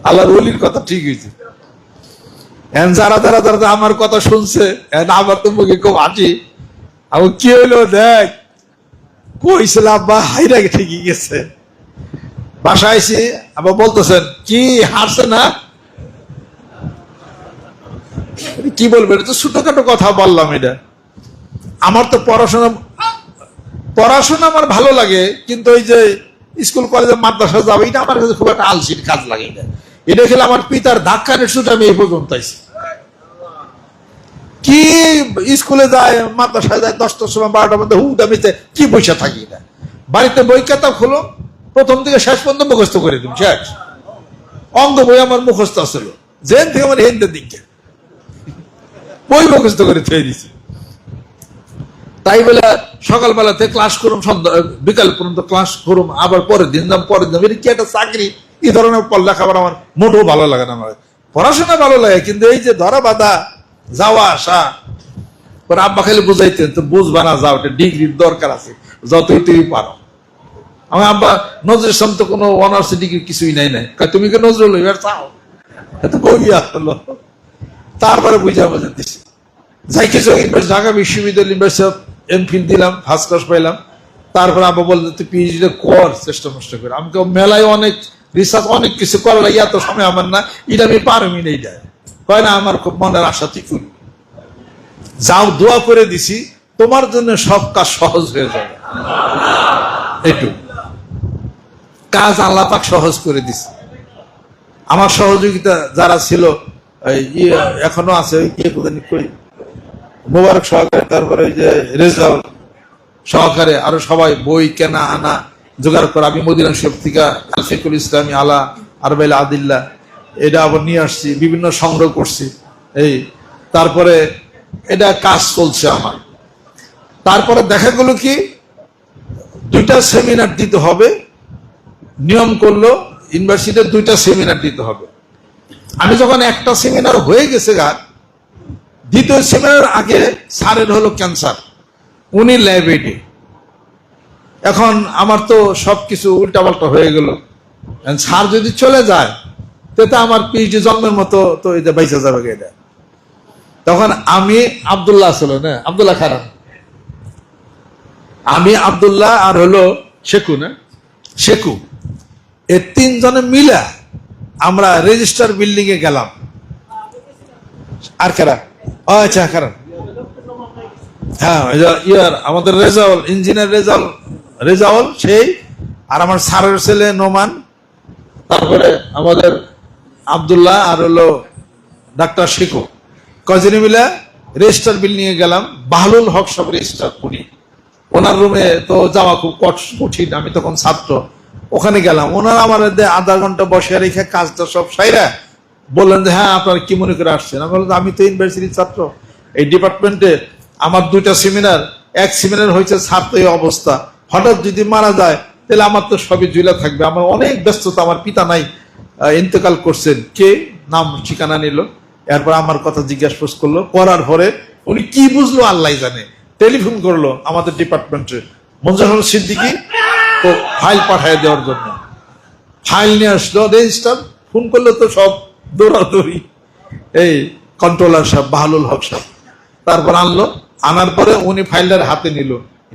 আল্লাহর ওলির কথা ঠিক হয়েছে। যারা আমার কথা শুনছে, আমার তো মুখে খুব হাসি। আমি কি হইলো দেখ, কইছিল আব্বা হাইরা ঠিকই গেছে। বাসায় আইসি আবার বলতেছেন কি হারছে না, কি বলবেন, এটা তো ছোটখাটো কথা বললাম। এটা আমার তো পড়াশোনা আমার ভালো লাগে, কিন্তু ওই যে স্কুল কলেজে মাদ্রাসা যাবে, এটা আমার কাছে খুব একটা আলসির কাজ লাগে। এটা খেলে আমার পিতার ধাক্কার সুযোগ আমি এই পর্যন্ত আইছি। কি স্কুলে যায়, মাদ্রাসায় যায়, 10টার সময় 12টার মধ্যে হুদা মিতে কি বসে থাকি না, বাড়িতে বই খাতা খুলো, প্রথম থেকে শেষ পর্যন্ত মুখস্থ করে দিন, শেষ। অঙ্গ বই আমার মুখস্থ আসল, জেন থেকে আমার হেন্দের দিকে বই মুখস্থ করে থয়ে দিছি। তাই বলে সকালবেলাতে ক্লাস করুম, বিকাল পর্যন্ত ক্লাস করুম, আবার পরের দিন এটা কি একটা চাকরি? এই ধরনের লেখাপড়া আমার মোটেও ভালো লাগে না। আমার পড়াশোনা ভালো লাগে, কিন্তু এই যে ধরা বাঁধা যাওয়া আসা, পরে আব্বা খালি বুঝাইতেন, তো বুঝবা না, যাও, এটা ডিগ্রির দরকার আছে, যতই তুমি পারো। আমার আব্বা নজরুল ইসলাম তো কোনো অনার্স ডিগ্রি কিছুই নাই, তুমি কি নজরুল এবার চাও, এত বইয়া হলো। তারপরে বুঝা দিচ্ছি, যাই কিছু ঢাকা বিশ্ববিদ্যালয় ইউনিভার্সিটি এমফিল দিলাম, ফার্স্ট ক্লাস পাইলাম। তারপরে আবার বলতে তুই পিএইচডি কর, চেষ্টা করে। আমাকে মেলায় অনেক রিসার্চ অনেক কিছু করার লাগে, এত সময় আমার না, এটা আমি পারমি নেই যায়, কয় না আমার খুব মনের আশা তুই করবি, যাও, দোয়া করে দিছি তোমার জন্য সব কাজ সহজ হয়ে যাবে। একটু কাজ আল্লাহ পাক সহজ করে দিছে। আমার সহযোগিতা যারা ছিল এখনো আছে, মোবারক সহকারে, তারপরে ওই যে রেজাল সহকারে, আরো সবাই বই কেনা আনা জোগাড় করে, আমি মদিনা শরীফ থেকে আলফিকুল ইসলামী আলা আরবাইল আদিল্লা এটা আবার নিয়ে আসছি, বিভিন্ন সংগ্রহ করছি। এই তারপরে এটা কাজ চলছে আমার। তারপরে দেখা গেল কি 2টা সেমিনার দিতে হবে, নিয়ম করলো ইউনিভার্সিটির 2টা সেমিনার দিতে হবে। আমি যখন একটা সেমিনার হয়ে গেছে গা, দ্বিতীয় সেমিনার আগে স্যারের হলো ক্যান্সার, উনি ল্যাবেটে। এখন আমার তো সবকিছু উল্টাপাল্টা হয়ে গেল। স্যার যদি চলে যায়, তো আমার পিএইচডি জন্মের মতো তো এটা বাইচা যাবে এটা। তখন আমি আব্দুল্লাহ ছিল না, আব্দুল্লাহ খারাপ, আমি আব্দুল্লাহ আর হলো শেখু না, শেখু, এই তিনজনে মিলা আমরা রেজিস্টার বিল্ডিং এ গেলাম। আর কারা? আচ্ছা, কারা? হ্যাঁ, ইয়ার আমাদের রেজাউল, ইঞ্জিনিয়ার রেজাউল সেই, আর আমার স্যারের ছেলে নোমান, তারপরে আমাদের আব্দুল্লাহ, আর হলো ডাক্তার শেখু, কজনে মিলে রেজিস্টার বিল্ডিং এ গেলাম। বাহলুল হক সব রেজিস্টার করি, ওনার রুমে তো যাওয়া খুব কঠিন, আমি তখন ছাত্র। ওখানে গেলাম, ওনারা আমার আধা ঘন্টা বসে রেখে কাজটা সব সাইরা বললেন যে হ্যাঁ আপনারা কি মনে করে আসছেন। আমি বললাম আমি তো ইউনিভার্সিটির ছাত্র, এই ডিপার্টমেন্টে আমার 2টা সেমিনার, এক সেমিনার হয়েছে, ছাড় তো এই অবস্থা, হঠাৎ যদি মারা যায় তাহলে আমার তো সবই জুইলা থাকবে, আমার অনেক ব্যস্ততা, আমার পিতা নাই, ইন্তেকাল করছেন, কে নাম ঠিকানা নিল, এরপর আমার কথা জিজ্ঞাসা করলো, করার পরে উনি কি বুঝলো আল্লাহ জানে, টেলিফোন করলো আমাদের ডিপার্টমেন্টে মঞ্জুর সিদ্দিকী, তো ফাইল পাঠিয়ে দেওয়ার জন্য। ফাইল নিয়ে আসলো, রেজিস্টার, ফোন করলে তো সব দৌড়াদৌড়ি, এই কন্ট্রোলার সাহেব বাহলুল হক সাহেব, তারপর আনলো, আনার পরে উনি ফাইলটার হাতে নিল,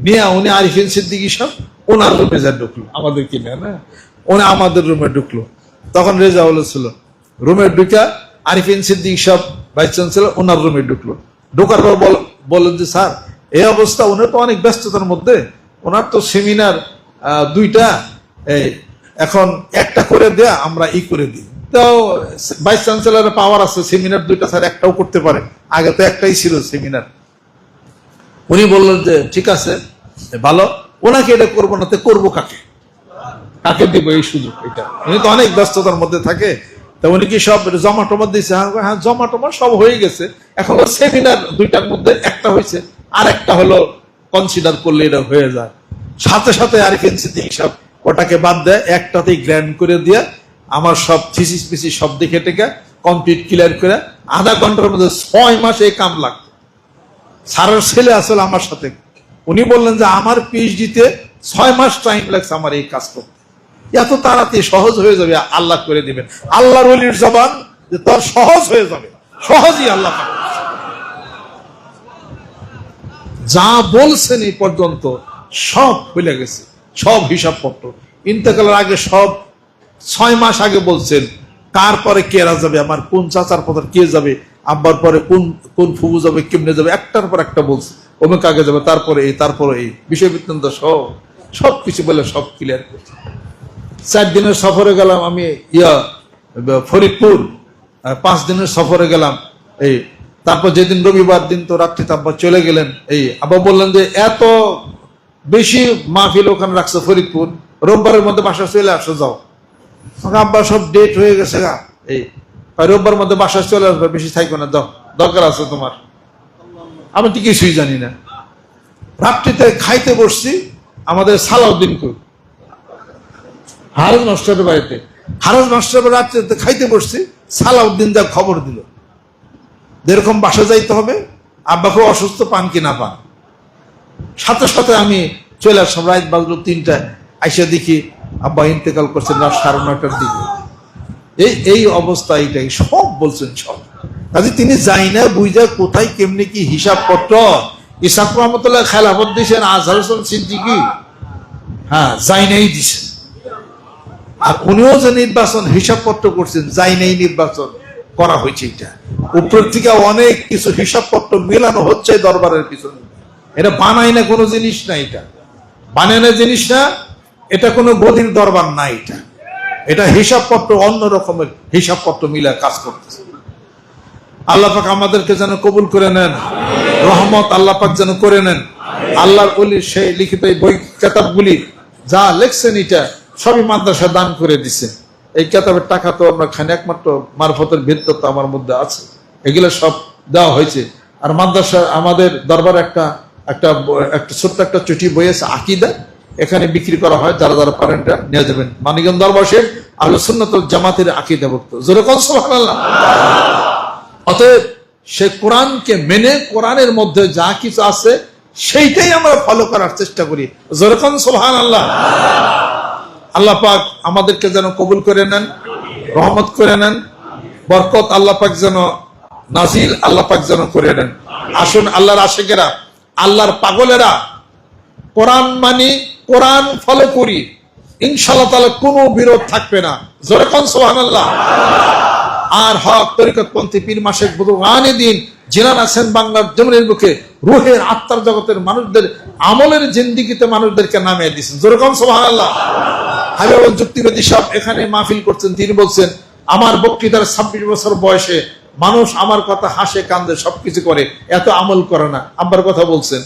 নিয়ে উনি আরিফিন সিদ্দিকী সাহেব ওনার রুমে যা ঢুকলো, আমাদের কিনে না, উনি আমাদের রুমে ঢুকলো। তখন রেজাউল ছিল রুমে, ঢুকা আরিফিন সিদ্দিকী সাহেব ভাইস চ্যান্সেলর ওনার রুমে ঢুকলো। ঢোকার পর বললেন যে স্যার এই অবস্থা, ওনার তো অনেক ব্যস্ততার মধ্যে, ওনার তো সেমিনার 2টা, এখন একটা করে দেয়া আমরা করে দিই। তো ভাইস চ্যান্সেলরের পাওয়ার আছে, সেমিনার 2টা স্যার একটাও করতে পারে, আগে তো একটাই ছিল সেমিনার। উনি বললেন যে ঠিক আছে ভালো, ওনাকে এটা করবো না, তো করবো কাকে, কাকে দিব এই সুযোগ, এটা উনি তো অনেক ব্যস্ততার মধ্যে থাকে। তা উনি কি সব জমা টমা দিয়েছে? হ্যাঁ জমা টমা সব হয়ে গেছে, এখন সেমিনার 2টার মধ্যে একটা হয়েছে, আর একটা হলো কনসিডার করলে এটা হয়ে যায়। সাথে সাথে আরিফিন সিদ্দিকী সাহেব ওটাকে বাদ দেয়, একটাতেই গ্র্যান্ড করে দিয়ে আমার সব থিসিস পিসিস সব দেখে টেকে কমপ্লিট ক্লিয়ার করে আধা ঘন্টার মধ্যে 6 মাস এই কাম লাগতো। স্যারের ছেলে আসলে আমার সাথে, উনি বললেন যে আমার পিএইচডিতে 6 মাস টাইম লাগছে আমার এই কাজ করতে, এত তাড়াতাড়ি সহজ হয়ে যাবে, আল্লাহ করে দিবেন। আল্লাহর ওলির জবান যে তোর সহজ হয়ে যাবে, সহজই আল্লাহ যা বলছেন এই পর্যন্ত সব ভুলে গেছে, সব হিসাব পত্র ইন্তেকালের আগে সব 6 মাস আগে বলছেন, কার পরে কেরা যাবে, আমার কোন চাচার পর কে যাবে, আব্বার পরে কোন কোন ফুবু যাবে, কেমনে যাবে, একটার পর একটা বলছে, অমুক আগে যাবে, তারপরে এই বিষয় বৃত্তান্ত সব কিছু বলে সব ক্লিয়ার করছে। 4 দিনের সফরে গেলাম আমি ফরিদপুর, 5 দিনের সফরে গেলাম, তারপর যেদিন রবিবার দিন তো রাত্রি তারপর চলে গেলেন। আবার বললেন যে এত বেশি মাহফিল ওখানে রাখছে ফরিদপুর, রোববারের মধ্যে বাসা চলে আসো, যাও। আব্বা সব ডেট হয়ে গেছে গা, রোববার মধ্যে বাসা চলে আসবে, বেশি থাকবে না, দাও, দরকার আছে তোমার। আমি তো কিছুই জানি না। রাত্রিতে খাইতে বসছি, আমাদের সালাউদ্দিন কই, হারুন মাস্টারের বাড়িতে, হারুন মাস্টারের রাত্রিতে খাইতে বসছি, সালাউদ্দিন যা খবর দিল এরকম বাসা যাইতে হবে, আব্বাকে অসুস্থ, পান কি না পান। সাথে সাথে আমি চলে আসলাম, রাত বাজলো 3টায়, আইসা দেখি আব্বা ইন্তেকাল করছেন রাত 9:30টার দিকে। এই অবস্থা, এইটাই সব বলছেন সব। কাজে তিনি যাই না বুঝা কোথায় কেমনি কি হিসাব পত্র, ইসাক রহমতুল্লাহ খেলাফত দিয়েছেন, আজহার হোসেন সিদ্দিকী হ্যাঁ যাই নাই দিছেন, আর উনিও যে নির্বাচন হিসাব পত্র করছেন, যাই নাই নির্বাচন করা হয়েছে। এটা উপর থেকে অনেক কিছু হিসাব পত্র মেলানো হচ্ছে দরবারের পিছনে, এটা বানাই না কোনো জিনিস না, এটা বানানো জিনিস না, এটা কোনো গদির দরবার না, এটা হিসাব পত্র, অন্য রকমের হিসাব পত্র মিলা কাজ করতেছে। আল্লাহ পাক আমাদেরকে যেন কবুল করে নেন, রহমত আল্লাহ পাক যেন করে নেন। আল্লাহর ওলির সেই লিখিত এই বই কিতাবগুলি যা লেখছেন, এটা সবই মাদ্রাসা দান করে দিছে। এই কিতাবের টাকা তো আমরা খানি, একমাত্র মারফতের ভিত্তি তো আমার মধ্যে আছে, এগুলো সব দেওয়া হয়েছে। আর মাদ্রাসা আমাদের দরবার একটা ছোট্ট একটা চিঠি বই আছে আকীদা, এখানে বিক্রি করা হয়, যারা যারা পারেন নিয়ে যাবেন। মানিকগঞ্জ দরবার শেখ আহলে সুন্নাত ওয়াল জামাতের আকীদা ভুক্ত, জোরে কোন সুবহানাল্লাহ। অতএব সে কোরআনকে মেনে, কোরআনের মধ্যে যা কিছু আছে সেইটাই আমরা ফলো করার চেষ্টা করি, জোরে কোন সুবহানাল্লাহ। আল্লাহ পাক আমাদেরকে যেন কবুল করে নেন, রহমত করে নেন, বরকত আল্লাহ পাক যেন নাজিল আল্লাহ পাক যেন করে নেন। আসুন আল্লাহর আশিকেরা, আল্লাহর পাগলেরা, কোরআন মানি, কোরআন ফলো করি, ইনশাআল্লাহ তাআলা কোনো বিরোধ থাকবে না। জোরে কোন সুবহানাল্লাহ। আর হক তরিকতপন্থী পীর মাশেক বুজুর্গানে দিন যিনারা আছেন বাংলার জমিনের বুকে রুহের আত্মার জগতের মানুষদের আমলের জিন্দেগিতে মানুষদেরকে নামিয়ে দিয়েছেন। জোরে কোন সুবহানাল্লাহ। হাবিবুল যুক্তিবাদী সাহেব এখানে মাহফিল করছেন, তিনি বলছেন আমার বক্তৃতার 26 বছর বয়সে মানুষ আমার কথা হাসে কান্দে সবকিছু করে, এত আমল করে না। আব্বার কথা বলছেন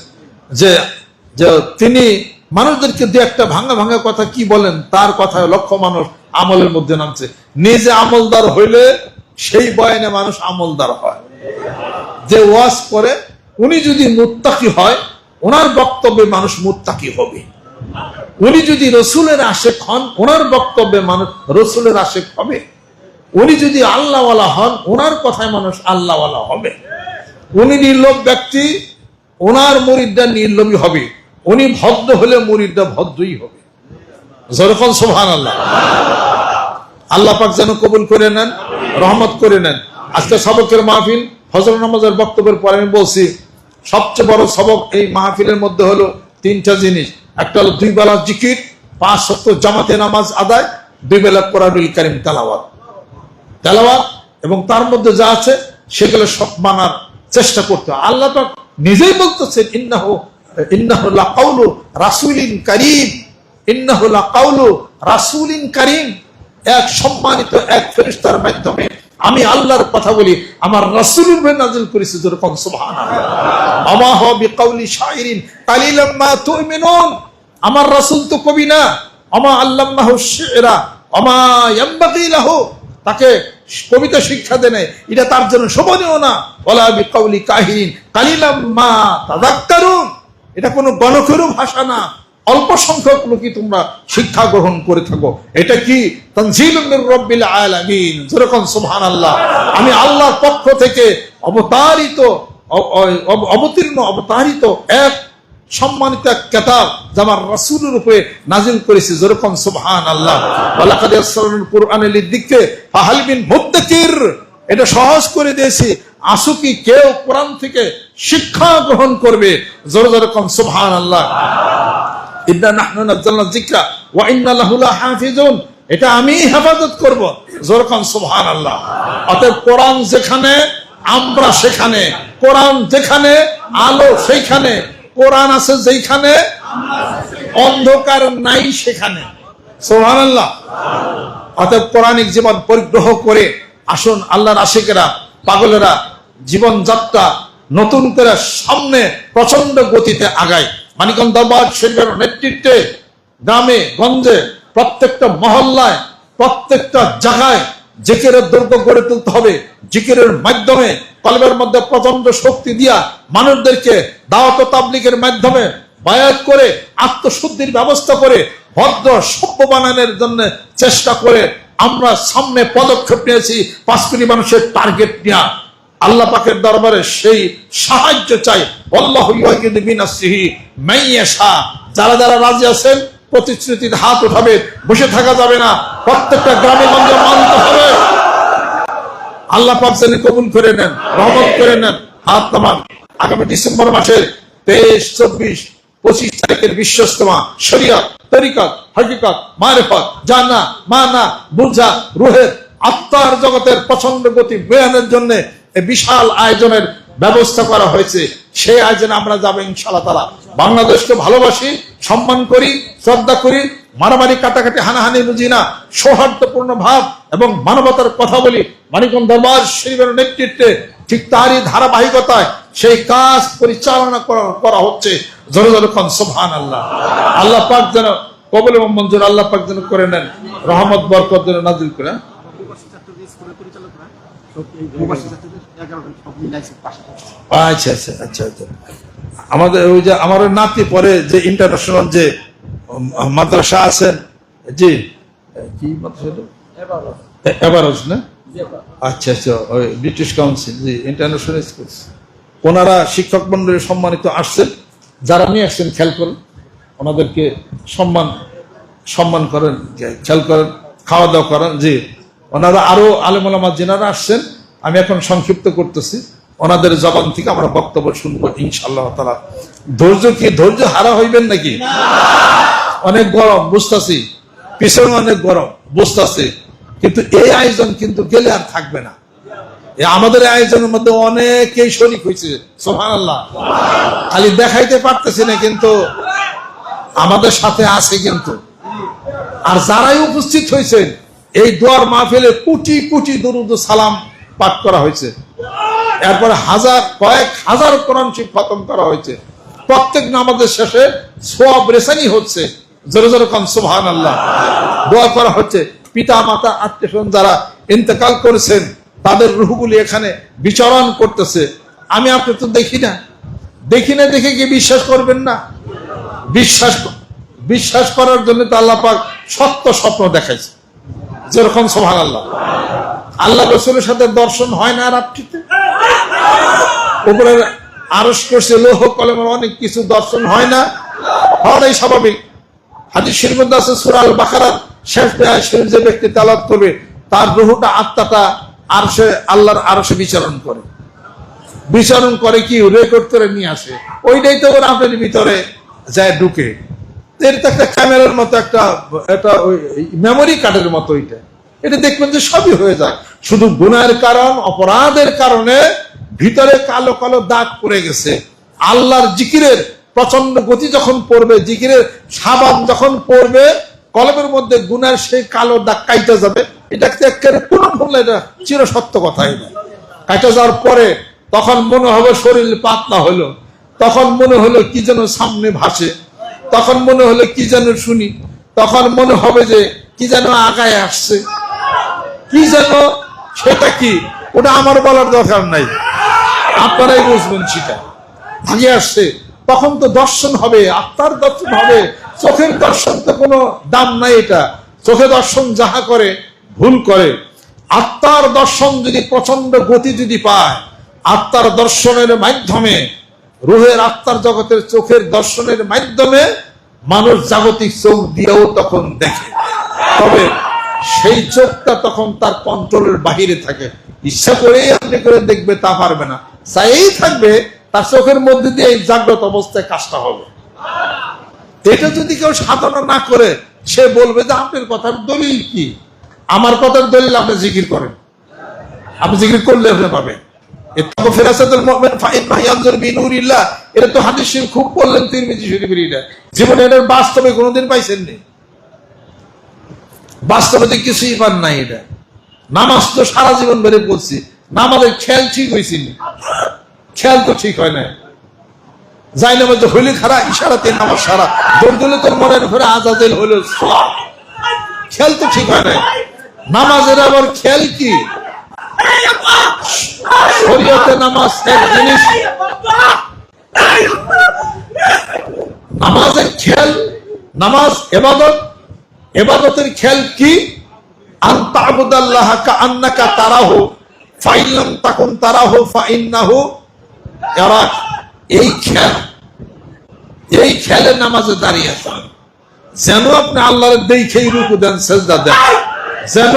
যে তিনি মানুষদেরকে দু একটা ভাঙা ভাঙা কথা কি বলেন, তার কথায় লক্ষ মানুষ আমলের মধ্যে নামছে। নিজে আমলদার হইলে সেই বয়ানে মানুষ আমলদার হয়। যে ওয়াজ করে উনি যদি মুত্তাকি হয়, ওনার বক্তব্যে মানুষ মুত্তাকি হবে। উনি যদি রসুলের আশেক হন, ওনার বক্তব্যে মানুষ রসুলের আশেক হবে। উনি যদি আল্লাহওয়ালা হন, ওনার কথায় মানুষ আল্লাহওয়ালা হবে। উনি নির্লোভ ব্যক্তি, ওনার মুরিদরা নির্লোভী হবে। উনি ভদ্র হলে মুরিদরা ভদ্রই হবে। যখন সুবহানাল্লাহ। আল্লাহ পাক যেন কবুল করে নেন, রহমত করে নেন। আজকে সবকের মাহফিল, ফজর নামাজের বক্তব্যের পরে আমি বলছি সবচেয়ে বড় সবক এই মাহফিলের মধ্যে হলো তিনটা জিনিস। একটা হলো 2 বেলা জিকির, 5 ওয়াক্ত জামাতে নামাজ আদায়, 2 বেলা কোরআনুল কারীম তেলাওয়াত এবং তার মধ্যে যা আছে সেগুলো সব মানার চেষ্টা করতে হয়। আল্লাহ পাক নিজেই বলতেছেন ইন্নাহু লাকাউলু রাসূলিন কারীম, ইন্নাহু লাকাউলু রাসূলিন কারীম। এক সম্মানিত এক ফেরেশতার মাধ্যমে আমি আল্লাহর কথা বলি, আমার রাসূলের উপর নাযিল করেছি। যেরকম সুবহানাল্লাহ। আমা হুয়া বিকাউলি শাইরিন কালিলাম মা তুমিনুন। আমার রাসূল তো কবি না। আমা আল্লামনাহু শি'রা আমা ইয়ানবাগি লাহু, তাকে কবিতা শিক্ষা দেন, এটা তার জন্য শোভনীয় না। ওয়ালা বিকাউলি কাহিরিন কালিলাম মা তাযাক্কারুন, এটা কোনো গণকেরও ভাষা না। অল্প সংখ্যক লোকই তোমরা শিক্ষা গ্রহণ করে থাকো। এটা কি তানজিলুম মির রাব্বিল আলামিন। যেরকম সুবহানাল্লাহ। আমি আল্লাহর পক্ষ থেকে অবতীর্ণ এক সম্মানিত এক কিতাব যা আমার রাসূলের উপরে নাযিল করেছি। যেরকম সুবহানাল্লাহ। ওয়ালাকাদ ইয়াসসারনাল কুরআনা লিযিকরি ফাহাল মিন মুদ্দাকির, এটা সহজ করে দিয়েছি, আসো কি কেউ কোরআন থেকে শিক্ষা গ্রহণ করবে। জোরে জোরে কোন সুবহানাল্লাহ। ইন্না নাহনু নাযালনা যিকরা ওয়া ইন্না লাহু লাহাফিজুন, এটা আমি হেফাজত করব। জোরে কোন সুবহানাল্লাহ। অতএব কোরআন যেখানে আমরা সেখানে, কোরআন যেখানে আলো সেইখানে, কোরআন আছে যেখানে অন্ধকার নাই সেখানে। সুবহানাল্লাহ। অতএব কোরআনিক জীবন পরিগ্রহ করে আসুন আল্লাহর আশিকেরা, পাগলেরা জীবন যাত্রা নতুন করে সামনে প্রচন্ড গতিতে আগায়। মানিকগঞ্জ দরবার শরীফের নেতৃত্বে গ্রামে গঞ্জে প্রত্যেকটা মহল্লায় প্রত্যেকটা জায়গায় জিকিরের দুর্গ গড়ে তুলতে হবে। জিকিরের মাধ্যমে কলবের মধ্যে প্রচন্ড শক্তি দিয়া মানুষদেরকে দাওয়াত ও তাবলীগের মাধ্যমে বায়াত করে আত্মশুদ্ধির ব্যবস্থা করে ভদ্র সভ্য বানানোর জন্য চেষ্টা করে আমরা সামনে পদক্ষেপ নিয়েছি। 5 কোটি মানুষের টার্গেট নিয়ে আল্লাহ পাকের দরবারে সেই সাহায্য চাই। আল্লাহু ইয়াহিদু বিনাসরিহি মান ইয়াশা। যারা যারা রাজি আছেন প্রতিশ্রুতির হাত উঠাবে, বসে থাকা যাবে না। প্রত্যেকটা গ্রামে গঞ্জে মানতে হবে। আল্লাহ পাক যেন কবুল করে নেন, রহমত করে নেন। হাত নামান। আগামী ডিসেম্বর মাসের 23, 24, 25 তারিখের বিশ্বস্তমা শরিয়ত, তরিকত, হকিকত, মারিফত, জানা, মানা, বুঝা, রুহের আত্মার জগতের প্রচন্ড গতি বয়ানের জন্য এই বিশাল আয়োজনের ব্যবস্থা করা হয়েছে। সেই আয়োজনে আমরা যাবো ইনশাআল্লাহ তাআলা। বাংলাদেশকে ভালোবাসি, সম্মান করি, শ্রদ্ধা করি, মারামারি কাটাকাটি হানাহানি বুঝি না, সৌহার্দ্যপূর্ণ ভাব এবং মানবতার কথা বলি। মানিকগঞ্জ দরবার শরীফের নেতৃত্বে ঠিক তারই ধারাবাহিকতায় সেই কাজ পরিচালনা করা হচ্ছে। জোরে জোরে কোন সুবহানাল্লাহ। আল্লাহ পাক যেন কবুল এবং মঞ্জুর আল্লাহ পাক যেন করে নেন, রহমত বরকত যেন নাযিল করে। আচ্ছা আচ্ছা আচ্ছা আচ্ছা। আমাদের ওই যে আমার নাতি পরে যে ইন্টারন্যাশনাল যে মাদ্রাসা আছেন, জি কি মাদ্রাসা, এভারেজ না? আচ্ছা আচ্ছা, ওই ব্রিটিশ কাউন্সিল, জি ইন্টারন্যাশনাল স্কুল। ওনারা শিক্ষক মন্ডলী সম্মানিত আসছেন, যারা নিয়ে আসছেন খেয়াল করেন, ওনাদেরকে সম্মান করেন, খেয়াল করেন, খাওয়া দাওয়া করেন। জি ওনারা আরো আলেম ওলামা যিনারা আসছেন, আমি এখন সংক্ষিপ্ত করতেছি, ওনাদের জবান থেকে আমরা বক্তব্য শুনবো ইনশাআল্লাহ তাআলা। ধৈর্য কি ধৈর্য হারা হইবেন নাকি? অনেক গরম বুঝতেছি, পিছনে অনেক গরম বুঝতেছে, কিন্তু এই আয়োজন কিন্তু গেলে আর থাকবে না। আমাদের আয়োজনের মধ্যে অনেকেই শরীক হয়েছে, সুবহানাল্লাহ। খালি দেখাইতে পারতেছি না, কিন্তু আমাদের সাথে আছে কিন্তু। আর যারাই উপস্থিত হয়েছেন এই দোয়ার মাহফিলে কোটি কোটি দরুদ সালাম পাঠ করা হয়েছে, এরপরে কয়েক হাজার কোরআন শরীফ খতম করা হয়েছে। প্রত্যেক নামাজের শেষে সওয়াব রেসানি হচ্ছে, জোরে জোরে কোন সুবহানাল্লাহ। দোয়া করা হচ্ছে। পিতা মাতা আত্মীয়স্বজন যারা ইন্তেকাল করেছেন তাদের রূহগুলি এখানে বিচরণ করতেছে। আমি আপনি তো দেখি না দেখে কি বিশ্বাস করবেন না? বিশ্বাস করার জন্য তো আল্লাহ পাক সত্য স্বপ্ন দেখাইছে, যেরকম সুবহানাল্লাহ। আল্লাহ রাসূলের সাথে দর্শন হয় না রাত্রিতে? উপরে আরশ করছে লৌহ কলমের অনেক কিছু, দর্শন হয় না, হওয়াটাই স্বাভাবিক। হাদিস শরীফের মধ্যে আছে সূরা আল বাকারার শেষ আয়াত শরীফ যে ব্যক্তি তেলাওয়াত করবে তার রূহটা, আত্মাটা আরশে, আল্লাহর আরশে বিচরণ করে কি রেকর্ড করে নিয়ে আসে। ওইটাই তো ওর আপনার ভিতরে যায় ঢুকে। এর তো একটা ক্যামেরার মতো, একটা ওই মেমোরি কার্ডের মতো। এটা দেখবেন যে সবই হয়ে যায়। শুধু গুনাহের কারণ, অপরাধের কারণে ভিতরে কালো কালো দাগ পড়ে গেছে। আল্লাহর জিকিরের প্রচন্ড গতি যখন পড়বে, জিকিরের সাবান যখন পড়বে, কলমের মধ্যে গুনার সেই কালো দাগ কাইটা যাবে। এটা একেবারে কোনো ভুল, এটা চিরসত্য কথাই না। কাইটা যাওয়ার পরে তখন মনে হবে শরীর পাতলা হলো, তখন মনে হলো কি যেন সামনে ভাসে, তখন মনে হলো কি যেন শুনি, তখন মনে হবে যে কি যেন আগায় আসছে, কি যেন, সেটা কি ওটা আমার বলার দরকার নাই, আপনারাই বুঝবেন। সেটা আগে আসছে, তখন তো দর্শন হবে, আত্মার দর্শন হবে। চোখের দর্শন তো কোনো দাম নাই। এটা চোখে দর্শন যাহা করে ভুল করে। আত্মার দর্শন যদি প্রচন্ড গতি যদি পায়, আত্মার দর্শনের মাধ্যমে, রুহের আত্মার জগতের চোখের দর্শনের মাধ্যমে মানুষ জাগতিক চোখ দিয়েও তখন দেখে। তবে সেই চোখটা তখন তার কন্ট্রোলের বাহিরে থাকে। ইচ্ছা করেই আপনি করে দেখবে তা পারবে না, চাইই থাকবে তার চোখের মধ্যে দিয়ে এই জাগ্রত অবস্থায় কাজটা হবে। এটা যদি কেউ সাধনা না করে, সে বলবে যে আপনার কথার দলিল কি? আমার কথার দলিল আপনি জিকির করেন, আপনি জিকির করলে আপনি পাবেন। এটা তো হাদিস শরীফ খুব বললেন তিরমিজি শরীফের। এটা জীবনে এটার বাস্তবে কোনোদিন পাইছেন নি? বাস্তবে কিছুই পান নাই। এটা নামাজ তো সারা জীবন ধরে পড়ছি, নামাজের খেয়াল ঠিক হয়েছে, খেয়াল তো ঠিক হয় না। যাই নামাজ হইলে খারা, ইশারাতে নামাজ সারা, দৌড় দিলে তোর মনের ঘরে আজাদিল হইল, খেয়াল তো ঠিক হয় না। নামাজের আবার খেয়াল কি? শরীয়তে নামাজ এক জিনিস, নামাজের খেয়াল, নামাজ ইবাদত, ইবাদতের খেয়াল কি? আনতা আবুদাল্লাহ কাআন্নাকা তারাহু ফাইন লাম তাকুন তারাহু ফাইন্নাহু ইয়ারাক। এই খেয়ালে নামাজে দাঁড়িয়ে আছে, যেন আপনি আল্লাহর দেখেই রুকু দেন, সেজদা দেন, যেন।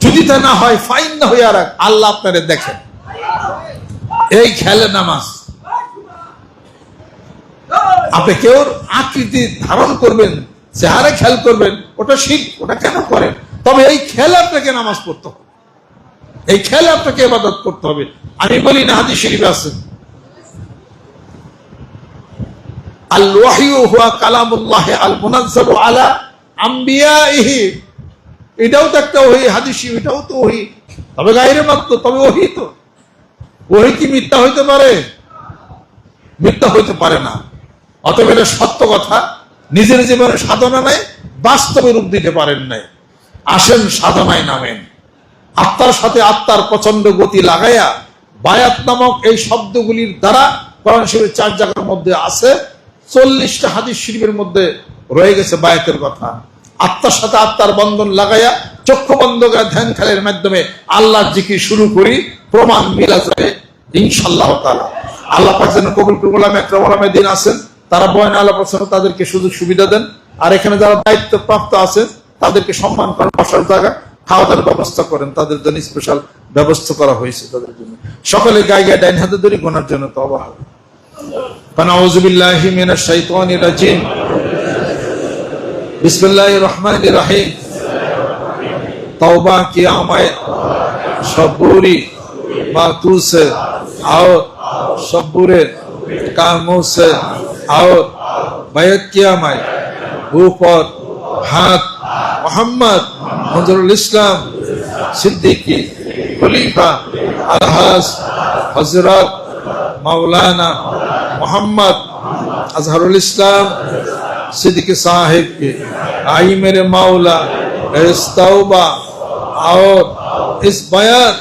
যদি তা না হয় ফাইন্নাহু ইয়ারাক, আল্লাহ আপনারে দেখেন। এই খেয়ালে নামাজ। আপনি কেউ আকৃতি ধারণ করবেন, চেহারা খেয়াল করবেন, ওটা শিরক, ওটা কেন করেন? তবে এই খেয়ালে আপনাকে নামাজ পড়তে হবে, এই খেয়ালে আপনাকে ইবাদত করতে হবে। আমি বলি না, হাদিস শরীফে আছে আল ওয়াহয়ু হুয়া কালামুল্লাহ আল মুনাজ্জালু আলা আমবিয়াইহি। এটাও তো একটা ওহী, হাদিস শরীফ, এটাও তো ওহী, তবে গায়রে মাত্র, তবে ওহী। তো ওহী কি মিথ্যা হইতে পারে? মিথ্যা হইতে পারে না। অতএব এটা সত্য কথা। নিজের জীবনে সাধনা নাই, বাস্তবে রূপ দিতে পারেন নাই, আসেন সাধনায় নামেন। আত্মার সাথে আত্মার প্রচন্ড গতি লাগাইয়া বায়াত নামক এই শব্দগুলির দ্বারা কোরআন শরীফের 4 জায়গার মধ্যে আছে, 40টা হাদিস শরীফের মধ্যে রয়ে গেছে বায়াতের কথা। আত্মার সাথে আত্মার বন্ধন লাগাইয়া চক্ষু বন্ধ করে ধ্যান খেলের মাধ্যমে আল্লাহর জিকির শুরু করি, প্রমাণ মিলা যাবে ইনশাআল্লাহ তাআলা। আল্লাহ পাক যেন কবুল করুন। ওলামা একরাম, ওলামা দিন আছেন, তারা বয়ান আলাপ আলোচনা, তাদেরকে সুযোগ সুবিধা দেন। আর এখানে যারা দায়িত্ব প্রাপ্ত আছেন তাদেরকে সম্মান করেন, বসার জায়গা, খাওয়া দাওয়ার ব্যবস্থা করেন, তাদের জন্য স্পেশাল ব্যবস্থা করা হয়েছে তাদের জন্য। সকলে গায়ে গায়ে ডাইন হাতে ধরে গোনার জন্য তওবা হবে। ফানাউযু বিল্লাহি মিনাশ শাইতানির রাজিম। बिस्मिल्लाहिर रहमानिर रहीम। तौबा किया मैं सब बुरी बातों से और सब बुरे कामों से और बैत किया मैं ऊपर हाथ मोहम्मद मंजरुल इस्लाम सिद्दीकी खलीफा अलहाज हजरत मौलाना मोहम्मद अजहरुल इस्लाम सिद्दीकी साहिब के आई मेरे मौला इस तौबा और इस बयान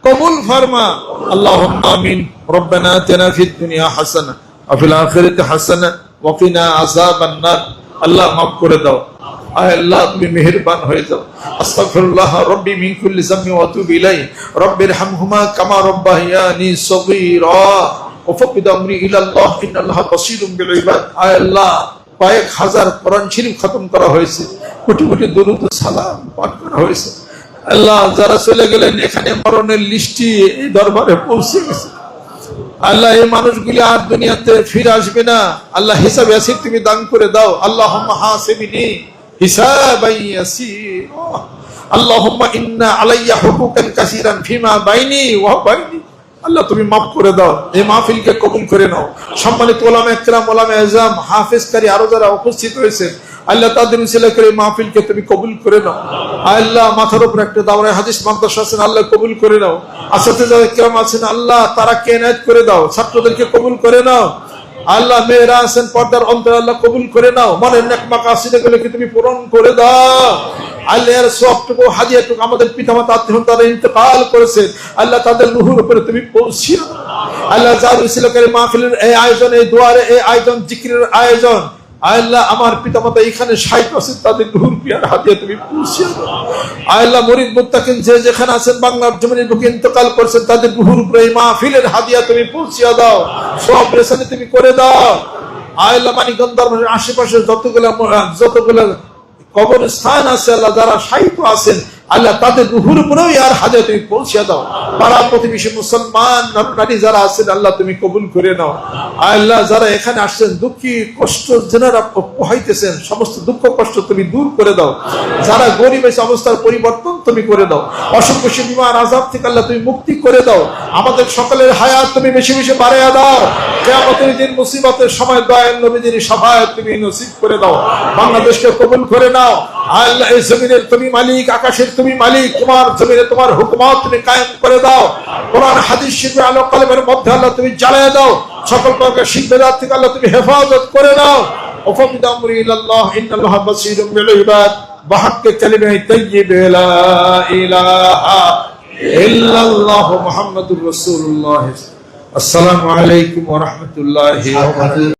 कबूल फरमा। अल्लाहुम्मा आमीन। रब्बना आतिना फिद दुनिया हसना व फिल आखिरति हसना व किना अज़ाबन नार। अल्लाह माफ करे दाओ, आय अल्लाह তুমি মেহেরবান হয়ে যাও। আস্তাগফিরুল্লাহ রব্বি মিন কুল্লি যামবি ওয়া আতুবু ইলাইহি রব্বিরহামহুমা কামা রাব্বায়ানি সগীরা ওয়া ফাবিদ আমরি ইলাল্লাহ ইন্নাল্লাহা বাসীরুম বিল ইবাদ। আয় আল্লাহ কয়েক হাজার কোরআন শরীফ খতম করা হয়েছে, কোটি কোটি দরুদ ও সালাম পাঠ করা হয়েছে। আল্লাহ যারা চলে গেলেন এখানে মরণের লিস্টি এই দরবারে পৌঁছে গেছে। আল্লাহ এই মানুষগুলি আর দুনিয়াতে ফিরে আসবে না। আল্লাহ হিসাব ইয়াসির তুমি দান করে দাও। আল্লাহুম্মা হাসিবনি হিসাবান ইয়াসীরা। আল্লাহুম্মা ইন্না আলাইয়া হুকুকান কাসীরান ফিমা বাইনি ওয়া বাইনি। আল্লাহ তুমি মাফ করে দাও, এই মাহফিলকে কবুল করে নাও। সম্মানিত উলামা ইকরাম, উলামা আযম, হাফেজ কারি আরো যারা উপস্থিত হয়েছে আল্লাহ তাদের উসিলা করে মাহফিলকে তুমি কবুল করে নাও। আল্লাহ মাথার উপর একটা দাওরায়ে হাদিস মাদ্রাসা আছেন, আল্লাহ কবুল করে নাও। আসাতিজা ইকরাম আছেন, আল্লাহ তারাকে ইনায়েত করে দাও। ছাত্রদেরকে কবুল করে নাও। আল্লাহ মেয়েরা আছেন পর্দার অন্তরে, আল্লাহ কবুল করে নাও। মনের নেক মাকাসিদগুলোকে তুমি পূরণ করে দাও। আল্লাহর সবটুকু হাদিয়াটুকু আমাদের পিতামাতা আত্মীয় তারা ইন্তেকাল করেছে, আল্লাহ তাদের রূহের উপরে তুমি পৌঁছিয়ে দাও। আল্লাহ যার উসিলা করে মাহফিলের এই আয়োজন, এই দুয়ারে এই আয়োজন, জিকিরের আয়োজন, আল্লাহ আমার পিতামাতা এখানে শায়িত আছেন, তাদের রূহের পিয়ার হাদিয়া তুমি পৌঁছিয়ে দাও। আল্লাহ মুরিদ মুত্তাকিন যে যেখানে আছেন বাংলার জমিনের বুকে ইন্তেকাল করেছেন, তাদের রূহের উপরে এই মাহফিলের হাদিয়া তুমি পৌঁছিয়ে দাও। সব রেসানি তুমি করে দাও। আল্লাহ মানিকগঞ্জের আশেপাশে যতগুলো কবরস্থান আছে, আল্লাহ যারা শায়িত আছেন, আল্লাহ তাদের রূহের উপরেও ইয়ার হাদিয়া তুমি পৌঁছে দাও। পাড়া প্রতিবেশী মুসলমান নারী যারা আছেন, আল্লাহ তুমি কবুল করে নাও। আল্লাহ যারা এখানে আসছেন দুঃখী কষ্ট যারা পোহাইতেছেন, সমস্ত দুঃখ কষ্ট তুমি দূর করে দাও। যারা গরিব আছে অবস্থার পরিবর্তন তুমি করে দাও। অসুখ বিমার আযাব থেকে আল্লাহ তুমি মুক্তি করে দাও। আমাদের সকলের হায়াত তুমি বেশি বেশি বাড়াইয়া দাও। কিয়ামতের দিন মুসিবতের সময় দয়াল নবীদের শাফায়াত তুমি নসিব করে দাও। বাংলাদেশকে কবুল করে নাও। আল্লাহ এই জমিনের তুমি মালিক, আকাশের তুমি মালিক, তোমার জমিনে তোমার হুকুমত তুমি কায়েম করে দাও। কোরআন হাদিস শিখবে আলো কলমের মধ্যে আল্লাহ তুমি জ্বালিয়ে দাও। সকল প্রকার শিরক বিদআত থেকে আল্লাহ তুমি হেফাজত করে নাও। ওয়াফিদ আমরি ইলাল্লাহ ইন্নাল্লাহা বাসীরুম বিল ইবাদ। বিহাক্কি কালিমায়ে তাইয়্যিবা লা ইলাহা ইল্লাল্লাহু মুহাম্মাদুর রাসূলুল্লাহ। আসসালামু আলাইকুম ওয়া রাহমাতুল্লাহি ওয়া বারাকাতুহু।